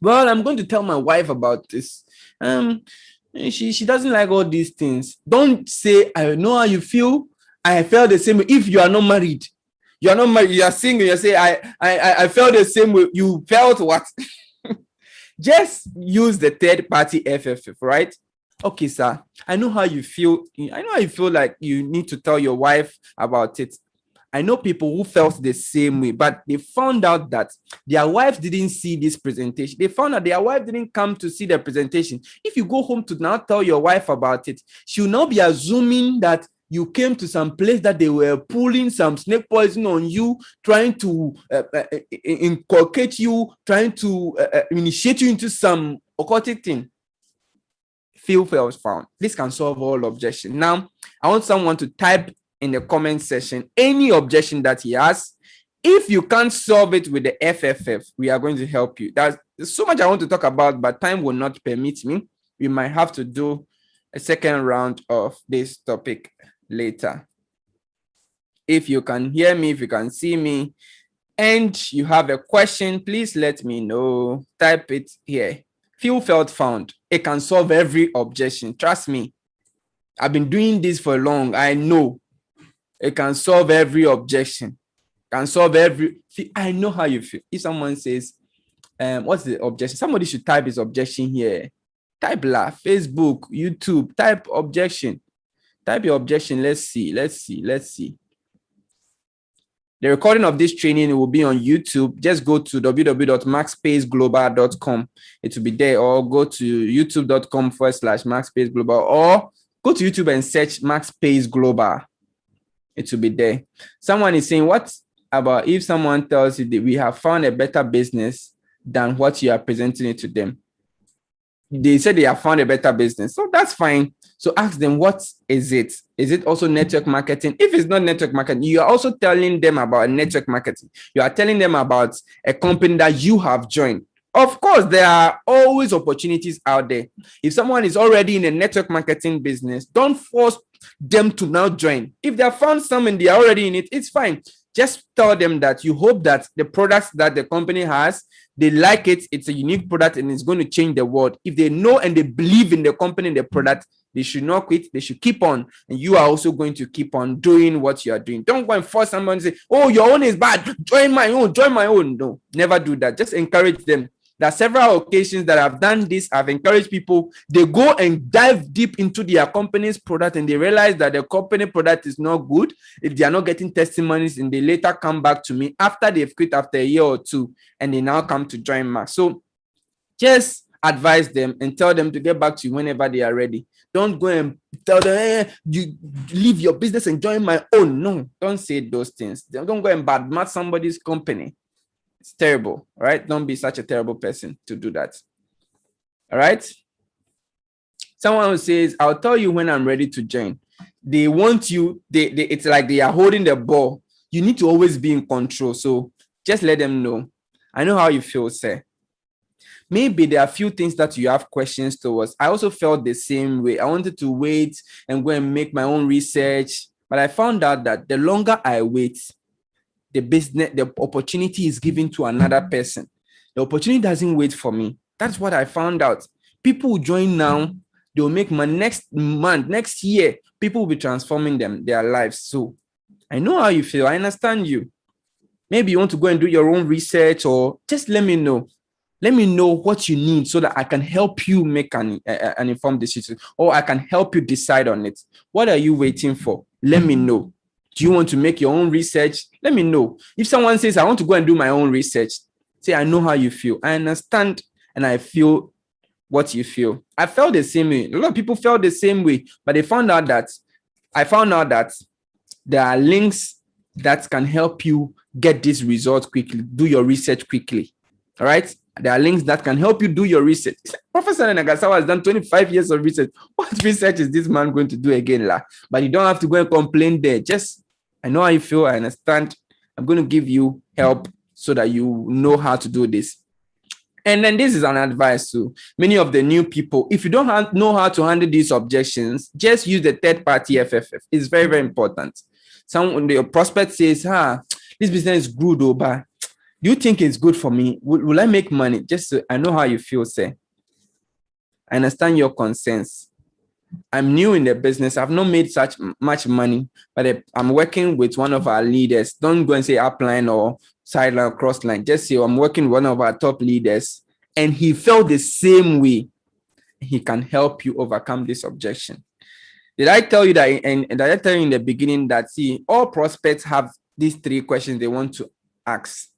well, I'm going to tell my wife about this. She doesn't like all these things. Don't say, I know how you feel. I felt the same way. If you are not married, you are not married, you are single, you say, I felt the same way. You felt what? Just use the third party FFF, right? Okay, sir, I know how you feel. I know how you feel like you need to tell your wife about it. I know people who felt the same way, but they found out that their wife didn't see this presentation. They found out their wife didn't come to see the presentation. If you go home to now tell your wife about it, she will now be assuming that you came to some place that they were pulling some snake poison on you, trying to inculcate you, trying to initiate you into some occultic thing. Feel, felt, found. This can solve all objections. Now, I want someone to type in the comment section any objection that he has. If you can't solve it with the FFF, we are going to help you. There's so much I want to talk about, but time will not permit me. We might have to do a second round of this topic later. If you can hear me, if you can see me, and you have a question, please let me know. Type it here. Feel, felt, found. It can solve every objection. Trust me. I've been doing this for long. I know it can solve every objection. Can solve every. I know how you feel. If someone says, what's the objection? Somebody should type his objection here. Type laugh, Facebook, YouTube, type objection. Type your objection. Let's see. The recording of this training will be on YouTube. Just go to www.maxpaceglobal.com. It will be there, or go to youtube.com/maxpaceglobal, or go to YouTube and search Max Pace Global. It will be there. Someone is saying, what about if someone tells you that we have found a better business than what you are presenting it to them? They said they have found a better business. So that's fine. So ask them, what is it? Is it also network marketing? If it's not network marketing, you are also telling them about network marketing. You are telling them about a company that you have joined. Of course, there are always opportunities out there. If someone is already in a network marketing business, don't force them to now join. If they have found something, they are already in it, it's fine. Just tell them that you hope that the products that the company has, they like it, it's a unique product and it's going to change the world. If they know and they believe in the company and the product, they should not quit, they should keep on. And you are also going to keep on doing what you are doing. Don't go and force someone to say, oh, your own is bad, join my own, join my own. No, never do that. Just encourage them. There are several occasions that I've done this. I've encouraged people. They go and dive deep into their company's product and they realize that the company product is not good. If they are not getting testimonies, and they later come back to me after they've quit after a year or two, and they now come to join Max. So just advise them and tell them to get back to you whenever they are ready. Don't go and tell them, you leave your business and join my own. No, don't say those things. Don't go and badmouth somebody's company. It's terrible, right? Don't be such a terrible person to do that. All right. Someone who says, I'll tell you when I'm ready to join. They want you, it's like they are holding the ball. You need to always be in control. So just let them know. I know how you feel, sir. Maybe there are a few things that you have questions towards. I also felt the same way. I wanted to wait and go and make my own research. But I found out that the longer I wait, the opportunity is given to another person. The opportunity doesn't wait for me. That's what I found out. People who join now, they'll make money next month, next year. People will be transforming their lives. So I know how you feel. I understand you. Maybe you want to go and do your own research, or just let me know. Let me know what you need so that I can help you make an informed decision, or I can help you decide on it. What are you waiting for? Let me know. Do you want to make your own research? Let me know. If someone says, I want to go and do my own research, say, I know how you feel. I understand and I feel what you feel. I felt the same way. A lot of people felt the same way, but I found out that there are links that can help you get this result quickly, do your research quickly. All right. There are links that can help you do your research. Professor Nagasawa has done 25 years of research. What research is this man going to do again? But you don't have to go and complain there. Just, I know how you feel. I understand. I'm going to give you help so that you know how to do this. And then this is an advice to many of the new people. If you don't know how to handle these objections, just use the third-party FFF. It's very, very important. When the prospect says, this business is good, but do you think it's good for me? Will I make money? Just so I know how you feel, sir. I understand your concerns. I'm new in the business. I've not made such much money, but I'm working with one of our leaders. Don't go and say upline or sideline, crossline. Just say I'm working with one of our top leaders, and he felt the same way. He can help you overcome this objection. Did I tell you that? And did I tell you in the beginning that all prospects have these three questions they want to ask?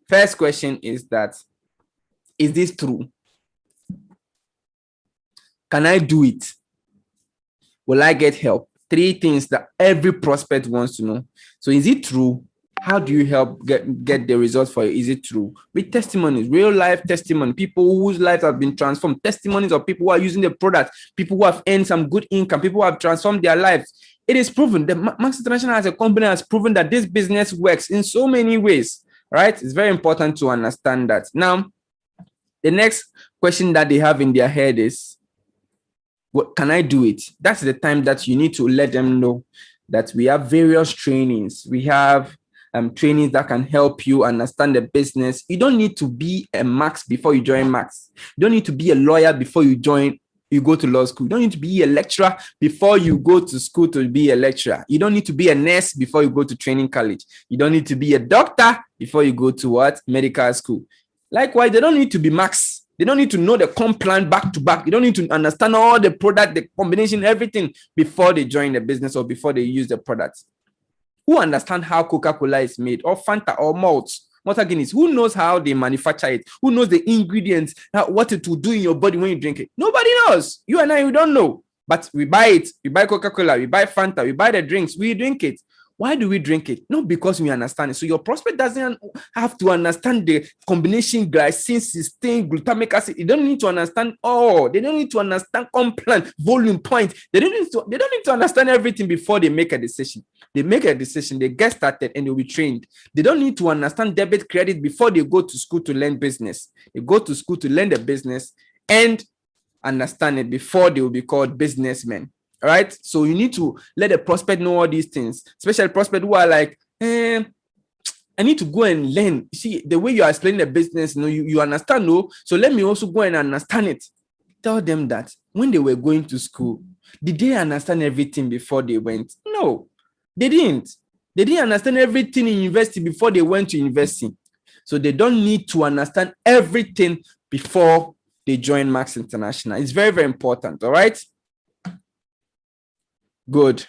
First question is that, is this true? Can I do it? Will I get help? Three things that every prospect wants to know. So is it true? How do you help get the results for you? Is it true? With testimonies, real life testimony, people whose lives have been transformed, testimonies of people who are using the product, people who have earned some good income, people who have transformed their lives. It is proven that Max International as a company has proven that this business works in so many ways, right? It's very important to understand that. Now, the next question that they have in their head is, what can I do it? That's the time that you need to let them know that we have various trainings. We have trainings that can help you understand the business. You don't need to be a Max before you join Max. You don't need to be a lawyer before you go to law school. You don't need to be a lecturer before you go to school to be a lecturer. You don't need to be a nurse before you go to training college. You don't need to be a doctor before you go to what? Medical school. Likewise, they don't need to be Max. They don't need to know the comp plan back to back. You don't need to understand all the product, the combination, everything before they join the business or before they use the product. Who understand how Coca-Cola is made, or Fanta, or malt Guinness? Who knows how they manufacture it? Who knows the ingredients, what it will do in your body when you drink it? Nobody knows. You and I, we don't know. But we buy it. We buy Coca-Cola. We buy Fanta. We buy the drinks. We drink it. Why do we drink it? Not because we understand it. So your prospect doesn't have to understand the combination glycine, cysteine, glutamic acid. You don't need to understand all. They don't need to understand compound, volume, point. They don't need to understand everything before they make a decision. They make a decision, they get started, and they'll be trained. They don't need to understand debit, credit before they go to school to learn business. They go to school to learn the business and understand it before they will be called businessmen. All right. So you need to let the prospect know all these things, especially prospect who are like, I need to go and learn. See, the way you are explaining the business, you understand, no? So let me also go and understand it. Tell them that when they were going to school, did they understand everything before they went? No, they didn't. They didn't understand everything in university before they went to university. So they don't need to understand everything before they join Max International. It's very, very important. All right. Good.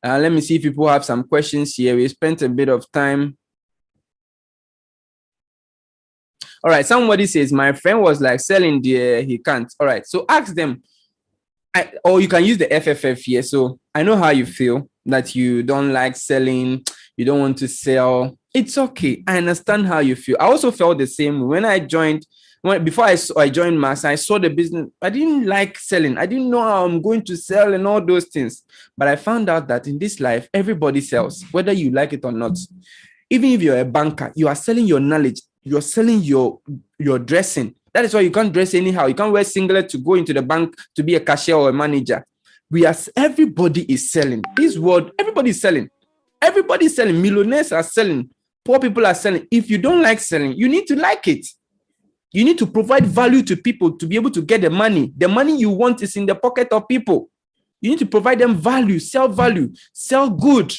Let me see if people have some questions here. We spent a bit of time. All right. Somebody says, my friend was like selling the, he can't. All right. So ask them, or you can use the FFF here. So I know how you feel, that you don't like selling, you don't want to sell. It's okay. I understand how you feel. I also felt the same when I joined. Before I joined Max, I saw the business. I didn't like selling. I didn't know how I'm going to sell and all those things. But I found out that in this life, everybody sells, whether you like it or not. Even if you're a banker, you are selling your knowledge. You're selling your dressing. That is why you can't dress anyhow. You can't wear singlet to go into the bank to be a cashier or a manager. Everybody is selling. This world, everybody is selling. Everybody is selling. Millionaires are selling. Poor people are selling. If you don't like selling, you need to like it. You need to provide value to people to be able to get the money. The money you want is in the pocket of people. You need to provide them value, sell good.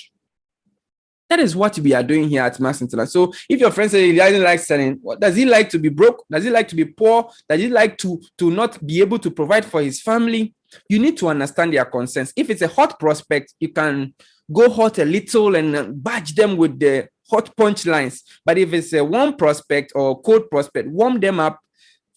That is what we are doing here at Max International. So if your friend says he doesn't like selling, what does he like to be broke? Does he like to be poor? Does he like to not be able to provide for his family? You need to understand their concerns. If it's a hot prospect, you can go hot a little and badge them with the hot punch lines. But if it's a warm prospect or cold prospect, warm them up,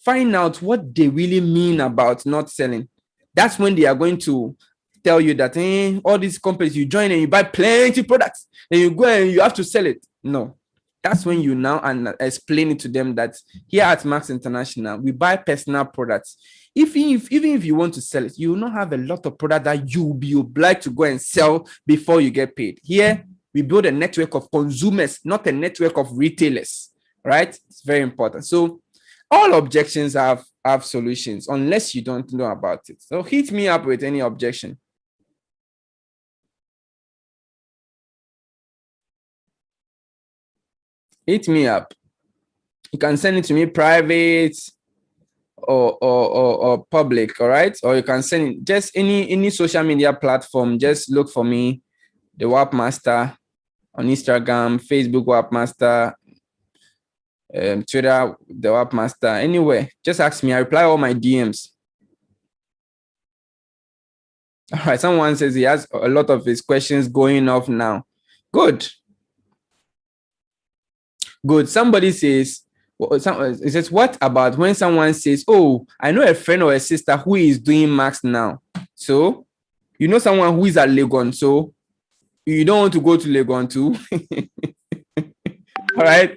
find out what they really mean about not selling. That's when they are going to tell you that all these companies you join and you buy plenty products and you go and you have to sell it. No, that's when you now explain it to them that here at Max International, we buy personal products. Even if you want to sell it, you will not have a lot of product that you will be obliged to go and sell before you get paid. Here, we build a network of consumers, not a network of retailers, right? It's very important. So all objections have solutions unless you don't know about it. So hit me up with any objection. Hit me up. You can send it to me private or public, all right? Or you can send it just any social media platform. Just look for me, the Wapmaster, on Instagram, Facebook Wapmaster, Twitter, the Wapmaster, anywhere. Just ask me. I reply all my DMs. All right. Someone says he has a lot of his questions going off now. Good. Good. Somebody says, it says, what about when someone says, oh, I know a friend or a sister who is doing Max now. So you know someone who is at Legon. So you don't want to go to Legon too. All right.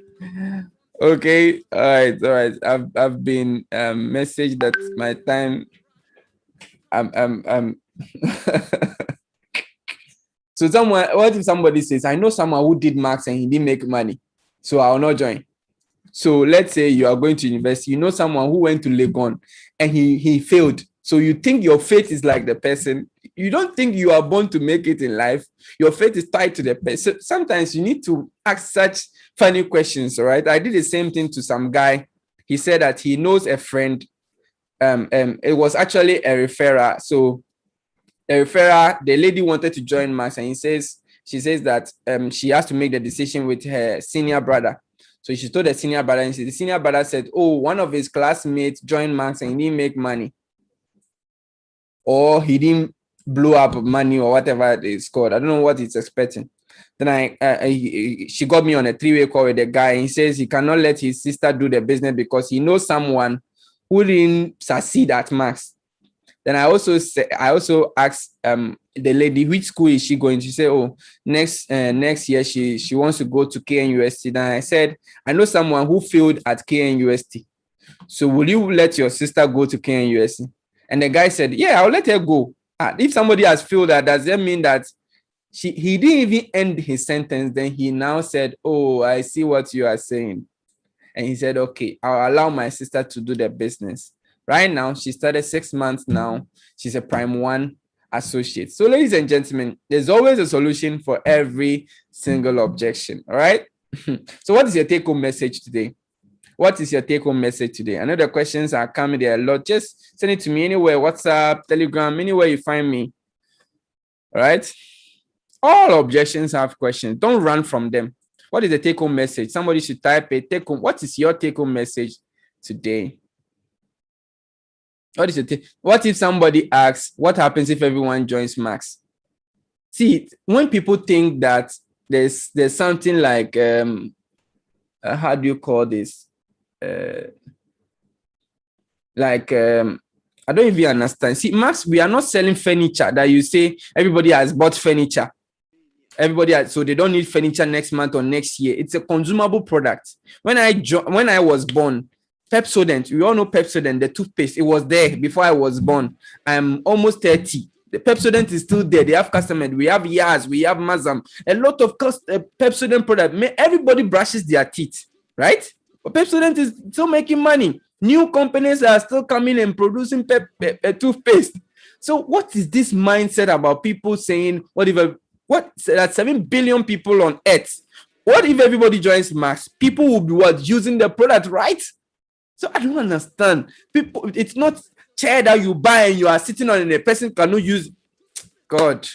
Okay. All right. I've been messaged that my time. So what if somebody says, I know someone who did Max and he didn't make money, so I'll not join. So let's say you are going to university, you know someone who went to Legon and he failed. So you think your fate is like the person. You don't think you are born to make it in life. Your fate is tied to the person. Sometimes you need to ask such funny questions, all right? I did the same thing to some guy. He said that he knows a friend. It was actually a referrer. So a referrer, the lady wanted to join Max, and she says that she has to make the decision with her senior brother. So she told the senior brother, and the senior brother said, oh, one of his classmates joined Max and he didn't make money. Or he didn't blow up money or whatever it is called. I don't know what he's expecting. Then she got me on a 3-way call with the guy. And he says he cannot let his sister do the business because he knows someone who didn't succeed at Max. Then I also asked the lady, which school is she going to? She said, oh, next year she wants to go to KNUST. Then I said, I know someone who failed at KNUST. So will you let your sister go to KNUST? And the guy said, yeah, I'll let her go. If somebody has failed that, does that mean that he didn't even end his sentence? Then he now said, oh, I see what you are saying. And he said, okay, I'll allow my sister to do the business. Right now, she started 6 months now. She's a Prime 1 associate. So ladies and gentlemen, there's always a solution for every single objection, all right? So what is your take-home message today? What is your take-home message today? I know the questions are coming there a lot. Just send it to me anywhere, WhatsApp, Telegram, anywhere you find me. All right? All objections have questions. Don't run from them. What is the take-home message? Somebody should type it. Take-home. What is your take-home message today? What if somebody asks, what happens if everyone joins Max? See, when people think that there's something like, how do you call this? I don't even understand. See, Max, we are not selling furniture that you say everybody has bought furniture. So they don't need furniture next month or next year. It's a consumable product. When I was born, Pepsodent, we all know Pepsodent, the toothpaste, it was there before I was born. I'm almost 30. The Pepsodent is still there. They have customers. We have Yaz, we have Mazam. A lot of Pepsodent product. Everybody brushes their teeth, right? But Pepsodent is still making money. New companies are still coming and producing toothpaste. So what is this mindset about people saying, what 7 billion people on earth? What if everybody joins Max? People will be using the product, right? So I don't understand. People, it's not chair that you buy and you are sitting on and a person cannot use. God,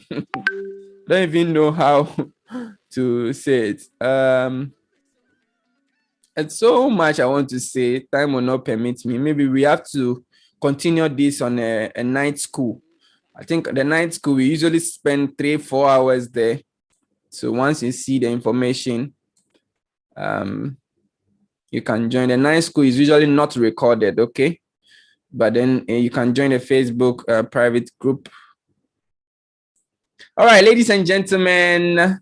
don't even know how to say it. It's so much I want to say. Time will not permit me. Maybe we have to continue this on a night school. I think the night school, we usually spend 3-4 hours there. So once you see the information, you can join. The night school is usually not recorded, okay? But then you can join the Facebook private group. All right, ladies and gentlemen,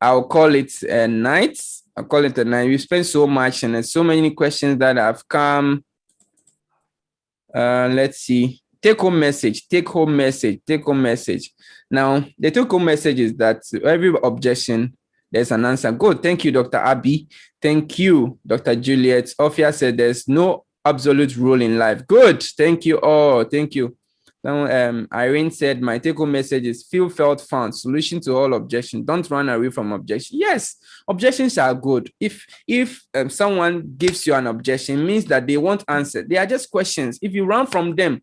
I'll call it a night. We spent so much and there's so many questions that have come. Let's see. Take home message. Now, the take home message is that every objection, there's an answer. Good. Thank you, Dr. Abby. Thank you, Dr. Juliet. Ophia said there's no absolute rule in life. Good. Thank you all. Thank you. Now, Irene said, my take home message is feel, felt, found. Solution to all objections. Don't run away from objections. Yes, objections are good. If someone gives you an objection, it means that they won't answer. They are just questions. If you run from them,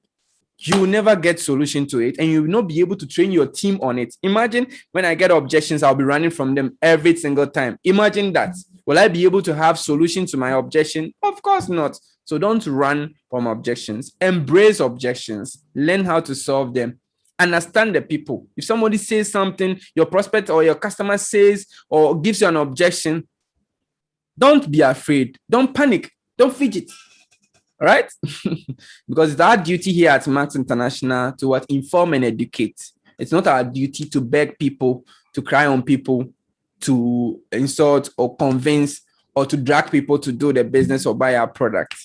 you will never get solution to it and you will not be able to train your team on it. Imagine when I get objections, I'll be running from them every single time. Imagine that. Will I be able to have solution to my objection? Of course not. So don't run from objections. Embrace objections. Learn how to solve them. Understand the people. If somebody says something, your prospect or your customer says or gives you an objection, don't be afraid. Don't panic. Don't fidget. All right? Because it's our duty here at Max International to inform and educate. It's not our duty to beg people, to cry on people, to insult or convince or to drag people to do the business or buy our product.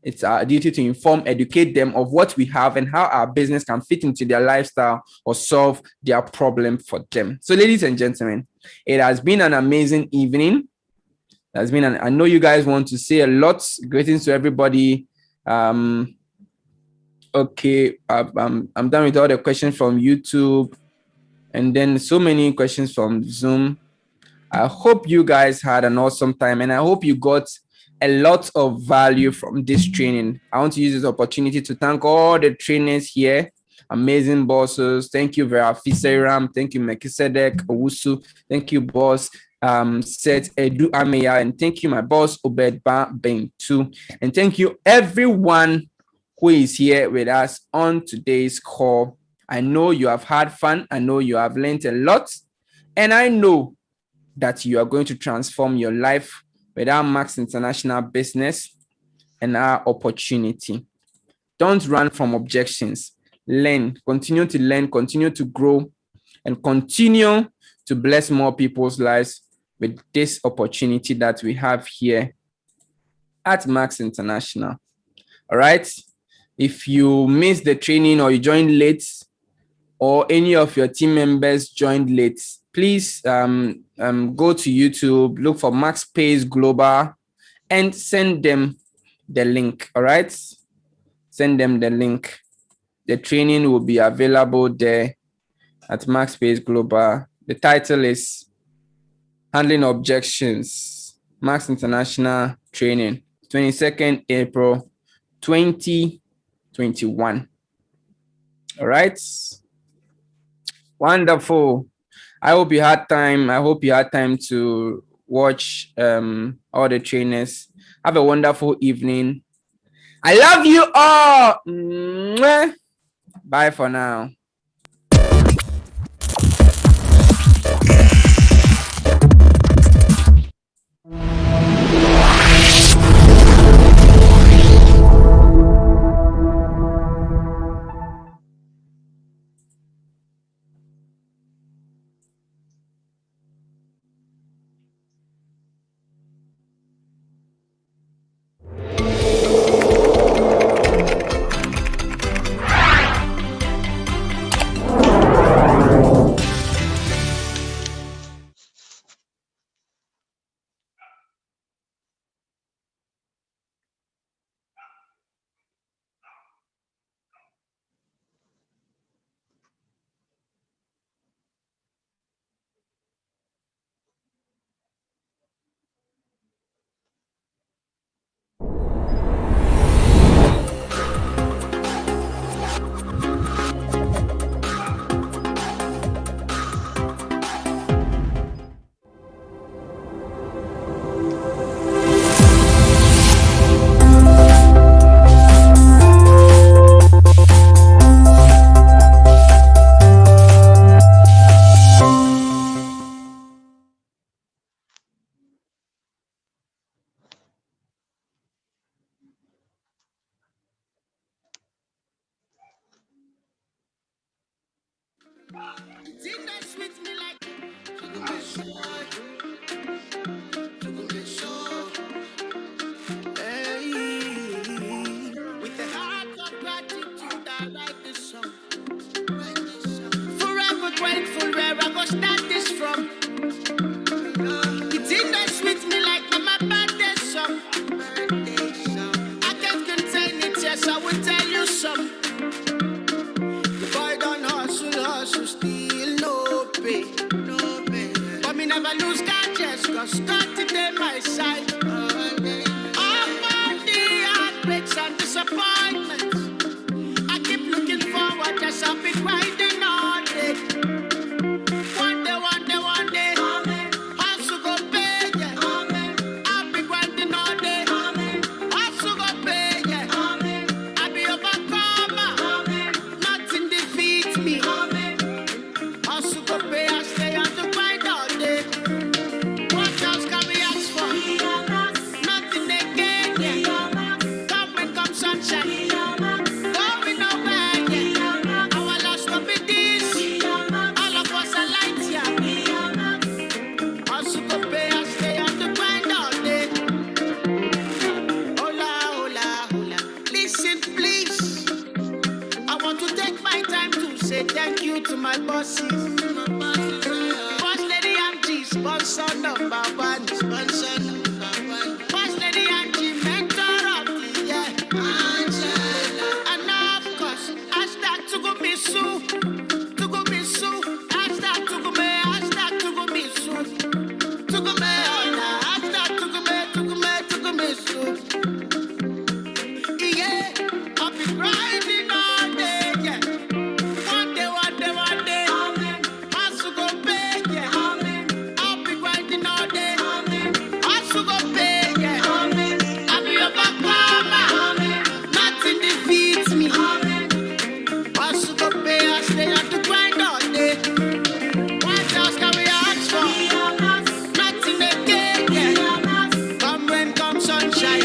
It's our duty to inform, educate them of what we have and how our business can fit into their lifestyle or solve their problem for them. So, ladies and gentlemen, it has been an amazing evening. I know you guys want to say a lot. Greetings to everybody. Okay, I'm done with all the questions from YouTube and then so many questions from Zoom. I hope you guys had an awesome time and I hope you got a lot of value from this training. I want to use this opportunity to thank all the trainers here, amazing bosses. Thank you, Vera Afi Seyram. Thank you, Melchisedek, Owusu. Thank you, boss. Seth, Ameyaw, and thank you, my boss, Ben too. And thank you, everyone who is here with us on today's call. I know you have had fun. I know you have learned a lot. And I know that you are going to transform your life with our Max International Business and our opportunity. Don't run from objections. Learn, continue to grow, and continue to bless more people's lives with this opportunity that we have here at Max International. All right. If you missed the training or you joined late or any of your team members joined late, please go to YouTube, look for Max Pays Global and send them the link. All right. Send them the link. The training will be available there at Max Pays Global. The title is Handling Objections, Max International Training, 22nd April 2021. All right. Wonderful. I hope you had time. To watch all the trainers. Have a wonderful evening. I love you all. Mwah. Bye for now. Think that sweet me like hey, with the heart of gratitude, I write this song. Forever grateful where I go start this from. It's in that sweet me like my birthday song. I can't contain it, yes, I will tell you some. The boy done hustle, still no pay. But me never lose God, yes, cause God today my side. All for the heartbreaks and disappointments, I keep looking forward, yes, I'll be grinding all day. One day, hustle go pay, yeah. I'll be grinding all day. Hustle go pay, yeah. I'll be overcomer. Nothing defeats me. Hustle go pay, I stay on the grind all day. What else can we ask for? Nothing again, yeah. Come when come sunshine. Going nowhere, yeah. Our last stop it is. All of us are light, yeah. Hustle go pay, I stay on the grind all day. Hola, hola, hola. Listen, please. I want to take my time to say thank you to my bosses. Boss Lady Angie, sponsor number one. Boss Lady Angie, mentor of the year. And of course, hashtag Tugumisu. Hashtag Tugumisu. Tugume, hashtag Tugumisu. Yeah, I'll be grinding all day, yeah. One day. Hustle go pay, yeah. I'll be grinding all day. Hustle go pay, yeah. I'll be overcomer. Nothing defeats me. Hustle go pay, I stay on the grind all day. What else can we ask for? Nothing again, yeah. Come rain, come sunshine.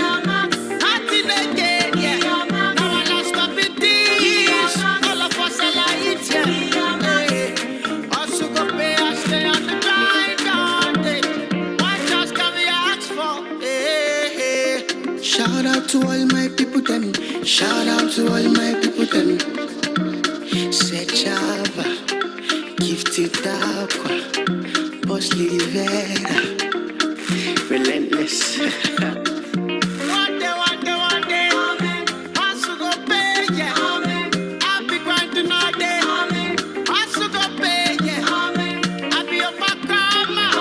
Nothing again, yeah. Now I lost stop it this. All of us are light, yeah. Hustle go pay, I stay on the grind all day. What else can we ask for? Shout out to all my people, them. Shout out to all my people, them. Say Java, gifted aqua, boss Lady Vera, relentless. One day, hustle go pay, yeah. I'll be grinding all day. Hustle go pay, yeah. I'll be overcomer.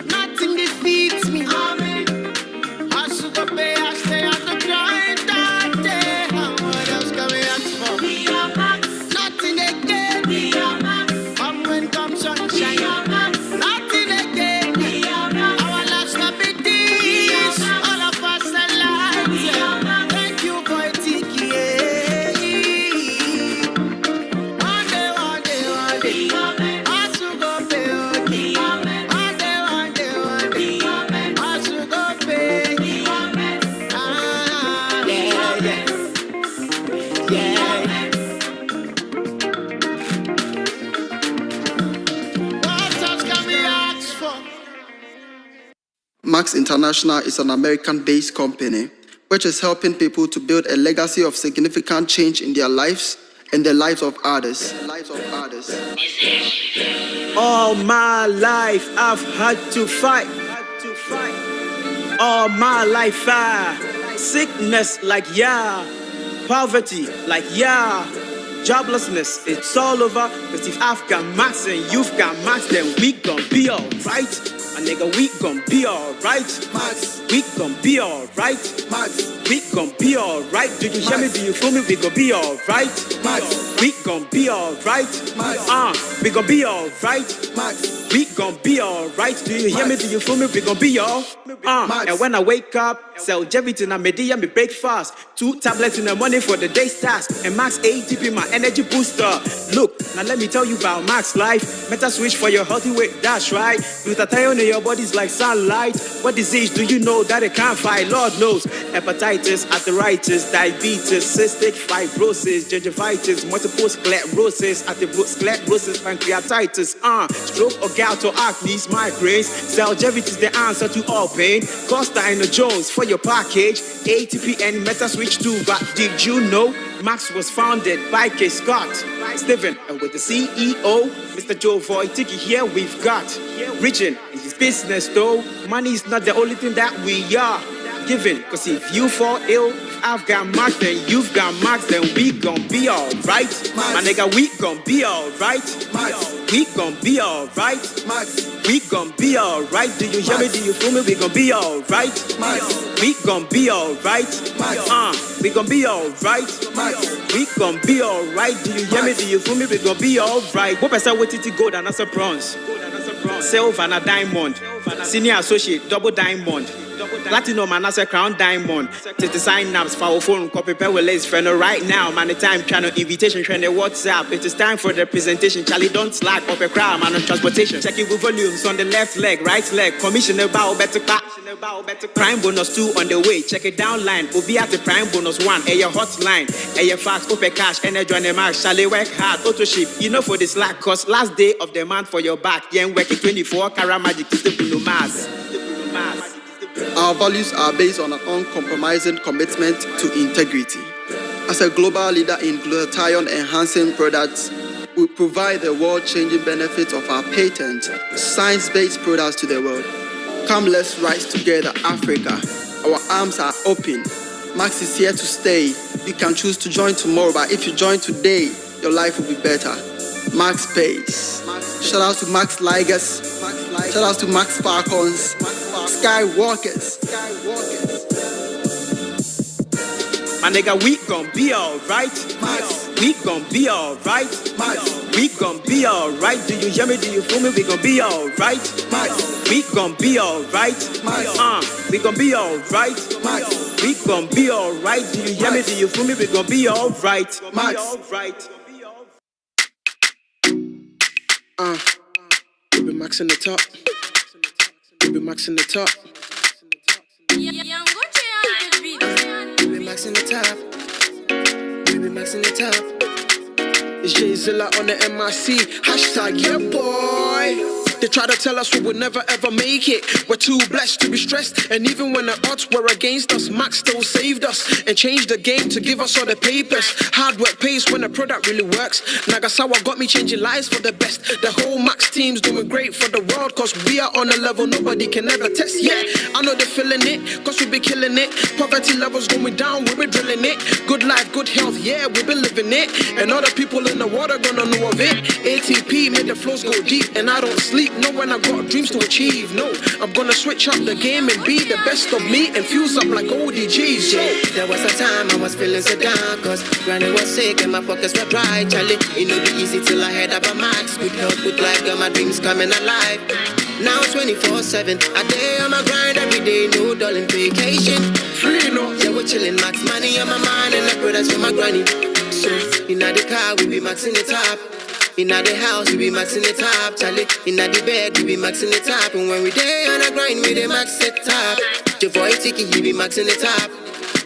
Nothing defeats me. Hustle go pay, I stay on the grind all day. What else can we ask for? Nothing again. Come when come sunshine. Nothing again. Our last stop it is. All of us are light, yeah. Thank you for 𝐇𝐄𝐋𝐿. One day. Hustle go pay, okay. One day. Hustle go pay. Yeah. What else can we ask for? Max International is an American-based company which is helping people to build a legacy of significant change in their lives and the lives of others. All my life I've had to fight. All my life sickness like yeah, poverty like yeah, joblessness it's all over. But if I've got Max and you've got Max, then we gon' be alright. A nigga, we gon' be alright. Max, we gon' be alright. Max, we gon' be alright. Do you hear me? Do you feel me? We gon' be alright. Max, we gon' be alright. Max, we gon' be alright. Max, we gon' be alright. Do you hear me? Do you feel me? We gon' be all. And when I wake up, sell everything I made me breakfast. 2 tablets in the morning for the day's task. And Max ATP, my energy booster. Look, now let me tell you about Max Life. Meta switch for your healthy weight, that's right. Glutathione in your body's like sunlight. What disease do you know that it can't fight? Lord knows. Hepatitis, arthritis, diabetes, cystic fibrosis, gingivitis, multiple sclerosis, atherosclerosis, pancreatitis, stroke or gout or acne, migraines. Cellgevity is the answer to all pain. Costa and Jones for your package. ATP and Meta Switch 2. But did you know Max was founded by K. Scott Steven, and with the CEO, Mr. Joe 𝐍𝐸 here we've got Region in this business though. Money is not the only thing that we are giving. Cause if you fall ill, I've got Max, then you've got Max, then we gon' be alright. My nigga, we gon' be alright. We gon' be alright. We gon' be alright. Do you hear me? Do you feel me? We gon' be alright. We gon' be alright. We gon' be alright. We gon' be alright. Do you hear me? Do you feel me? We gon' be alright. What person with it gold and as a bronze? Silver and a diamond. Senior associate, double diamond. Platinum and as a crown diamond. To design naps, for phone, copy pair with lace friend. Right now, man, the time channel invitation trend the WhatsApp. It is time for the presentation. Charlie, don't slack up a crowd, man, on transportation. Checking with volumes on the left leg, right leg. Commission about better clap. Prime bonus 2 on the way. Check it down line. Obi at the prime bonus 1. Your hotline. Your fax, open cash, energy on the mark. Charlie, work hard, auto ship. You know for the slack, cause last day of the month for your back. Yeah, working 24, Kara Magic, is the Bruno Mars. Our values are based on an uncompromising commitment to integrity. As a global leader in glutathione-enhancing products, we provide the world-changing benefits of our patent, science-based products to the world. Come, let's rise together, Africa. Our arms are open. Max is here to stay. You can choose to join tomorrow, but if you join today, your life will be better. Max pays. Shout out to Max Ligers. Shout out to Max Falcons. Skywalkers. My nigga, we gon' be alright. We gon' be alright. We gon' be alright. Do you hear me? Do you feel me? We gon' be alright. We gon' be alright. We gon' be alright. We gon' be alright. Do you hear me? Do you feel me? We gon' be alright. We be maxing the top. We be maxing the top. We be maxing the top. We be maxing the top. It's Jay Zilla on the MIC. Hashtag yeah boy. They try to tell us we would never ever make it. We're too blessed to be stressed. And even when the odds were against us, Max still saved us and changed the game to give us all the papers. Hard work pays when the product really works. Nagasawa got me changing lives for the best. The whole Max team's doing great for the world, cause we are on a level nobody can ever test. Yeah, I know they're feeling it, cause we be killing it. Poverty levels going down, we be drilling it. Good life, good health, yeah, we be living it. And other people in the water gonna know of it. ATP made the flows go deep, and I don't sleep. No, when I got dreams to achieve. No, I'm gonna switch up the game and be the best of me and fuse up like ODGs. Yeah, there was a time I was feeling so down, cause granny was sick and my pockets were dry. Charlie, it no be easy till I head up a Max. Good health, good life, got my dreams coming alive. Now 24/7, a day on my grind every day, no darling vacation. Free no. Yeah, we're chilling, Max money on my mind and the products for my granny. So, in the car, we be maxing it up. In the house, we be maxing it up, Charlie. In the bed, we be maxing it up. And when we day on the grind, we dey max it up. Your 𝐍𝐸, he be maxing it up.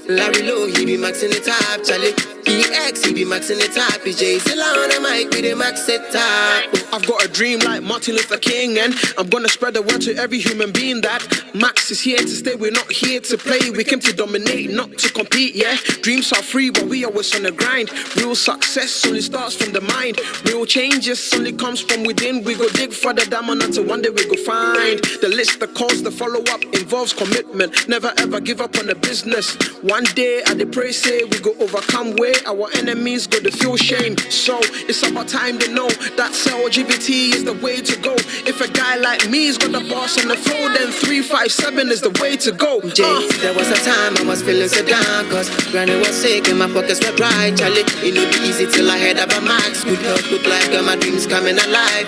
Larry Low, he be maxing it up, Charlie. 𝐸𝐿, he be maxing it up. Jay Zilla on the mic, we dey max it up. I've got a dream like Martin Luther King, and I'm gonna spread the word to every human being that Max is here to stay. We're not here to play. We came to dominate, not to compete. Yeah, dreams are free, but we always on the grind. Real success only starts from the mind. Real changes only comes from within. We go dig for the diamond until one day we go find the list, the calls, the follow up involves commitment. Never ever give up on the business. One day I dey pray say we go overcome with. way, our enemies go to feel shame. So it's about time to know that LGBT is the way to go. If a guy like me is got the boss on the floor, then 357 is the way to go. There was a time I was feeling so down, cause granny was sick and my pockets were dry. Charlie, it would be easy till I heard about Max. Good health, good life, got my dreams coming alive.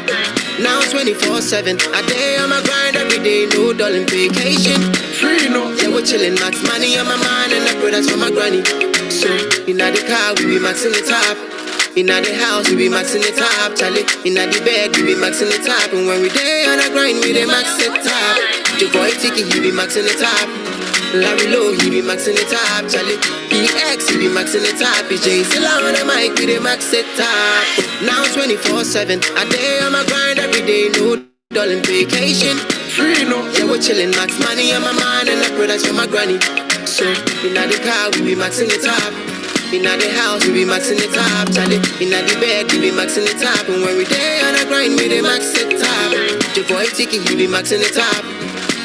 Now 24/7, a day on my grind every day, no darling vacation. Free no. Yeah, we're chilling, Max money on my mind and the products for my granny. So in the car we be maxing the top. In the house we be maxing the top. Charlie, in the bed we be maxing the top. And when we day on the grind we dey max the top. Your boy Tiki he be maxing the top. Larry Low he be maxing the top. Charlie PX he be maxing the top. PJ Silla on the mic we dey max the top. Now 24/7, a day on my grind every day, no darling vacation. Free no. Yeah, we're chilling, max money on my mind and the products for my granny. So in the car we be maxing the top. In the house we be maxing the top. Charlie, in the bed we be maxing the top. And when we day on the grind we dey max the top. Your boy Tiki he be maxing the top.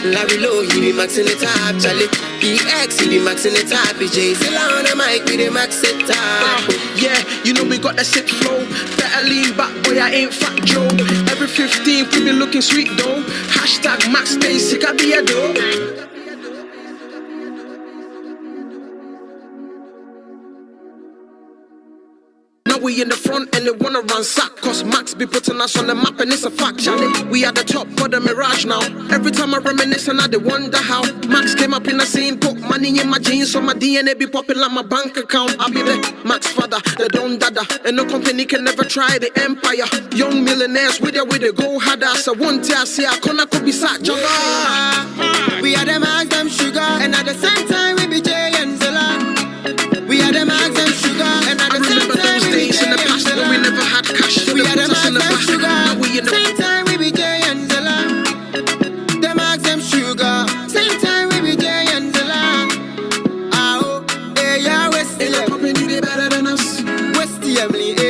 Larry Low he be maxing the top. Charlie PX he be maxing the top. PJ Zilla on the mic we dey max the top. Yeah, you know we got that sick flow. Better lean back, boy, I ain't fat Joe. Every 15th we be looking sweet though. Hashtag Max stay sick, I be a dough. We in the front and they wanna run sack, cause Max be putting us on the map and it's a fact, Charlie. We at the top for the mirage now. Every time I reminisce and I dey wonder how Max came up in the scene, put money in my jeans, so my DNA be popping like my bank account. I be the Max father, the Don Dada, and no company can never try the empire. Young millionaires with the go harder. So one day I see I could be sat jogger. We are the Max them sugar, and at the same time we be Jay and Zilla. We are the Max them sugar, and at the same time we be Jay in the past when we never had cash. We are the Max in the them back. sugar, Now we in the same time we be Jay and Zilla. The Max them sugar, same time we be Jay and Zilla. Ah oh, yeah, West. Ain't no company they better than us. West Emily.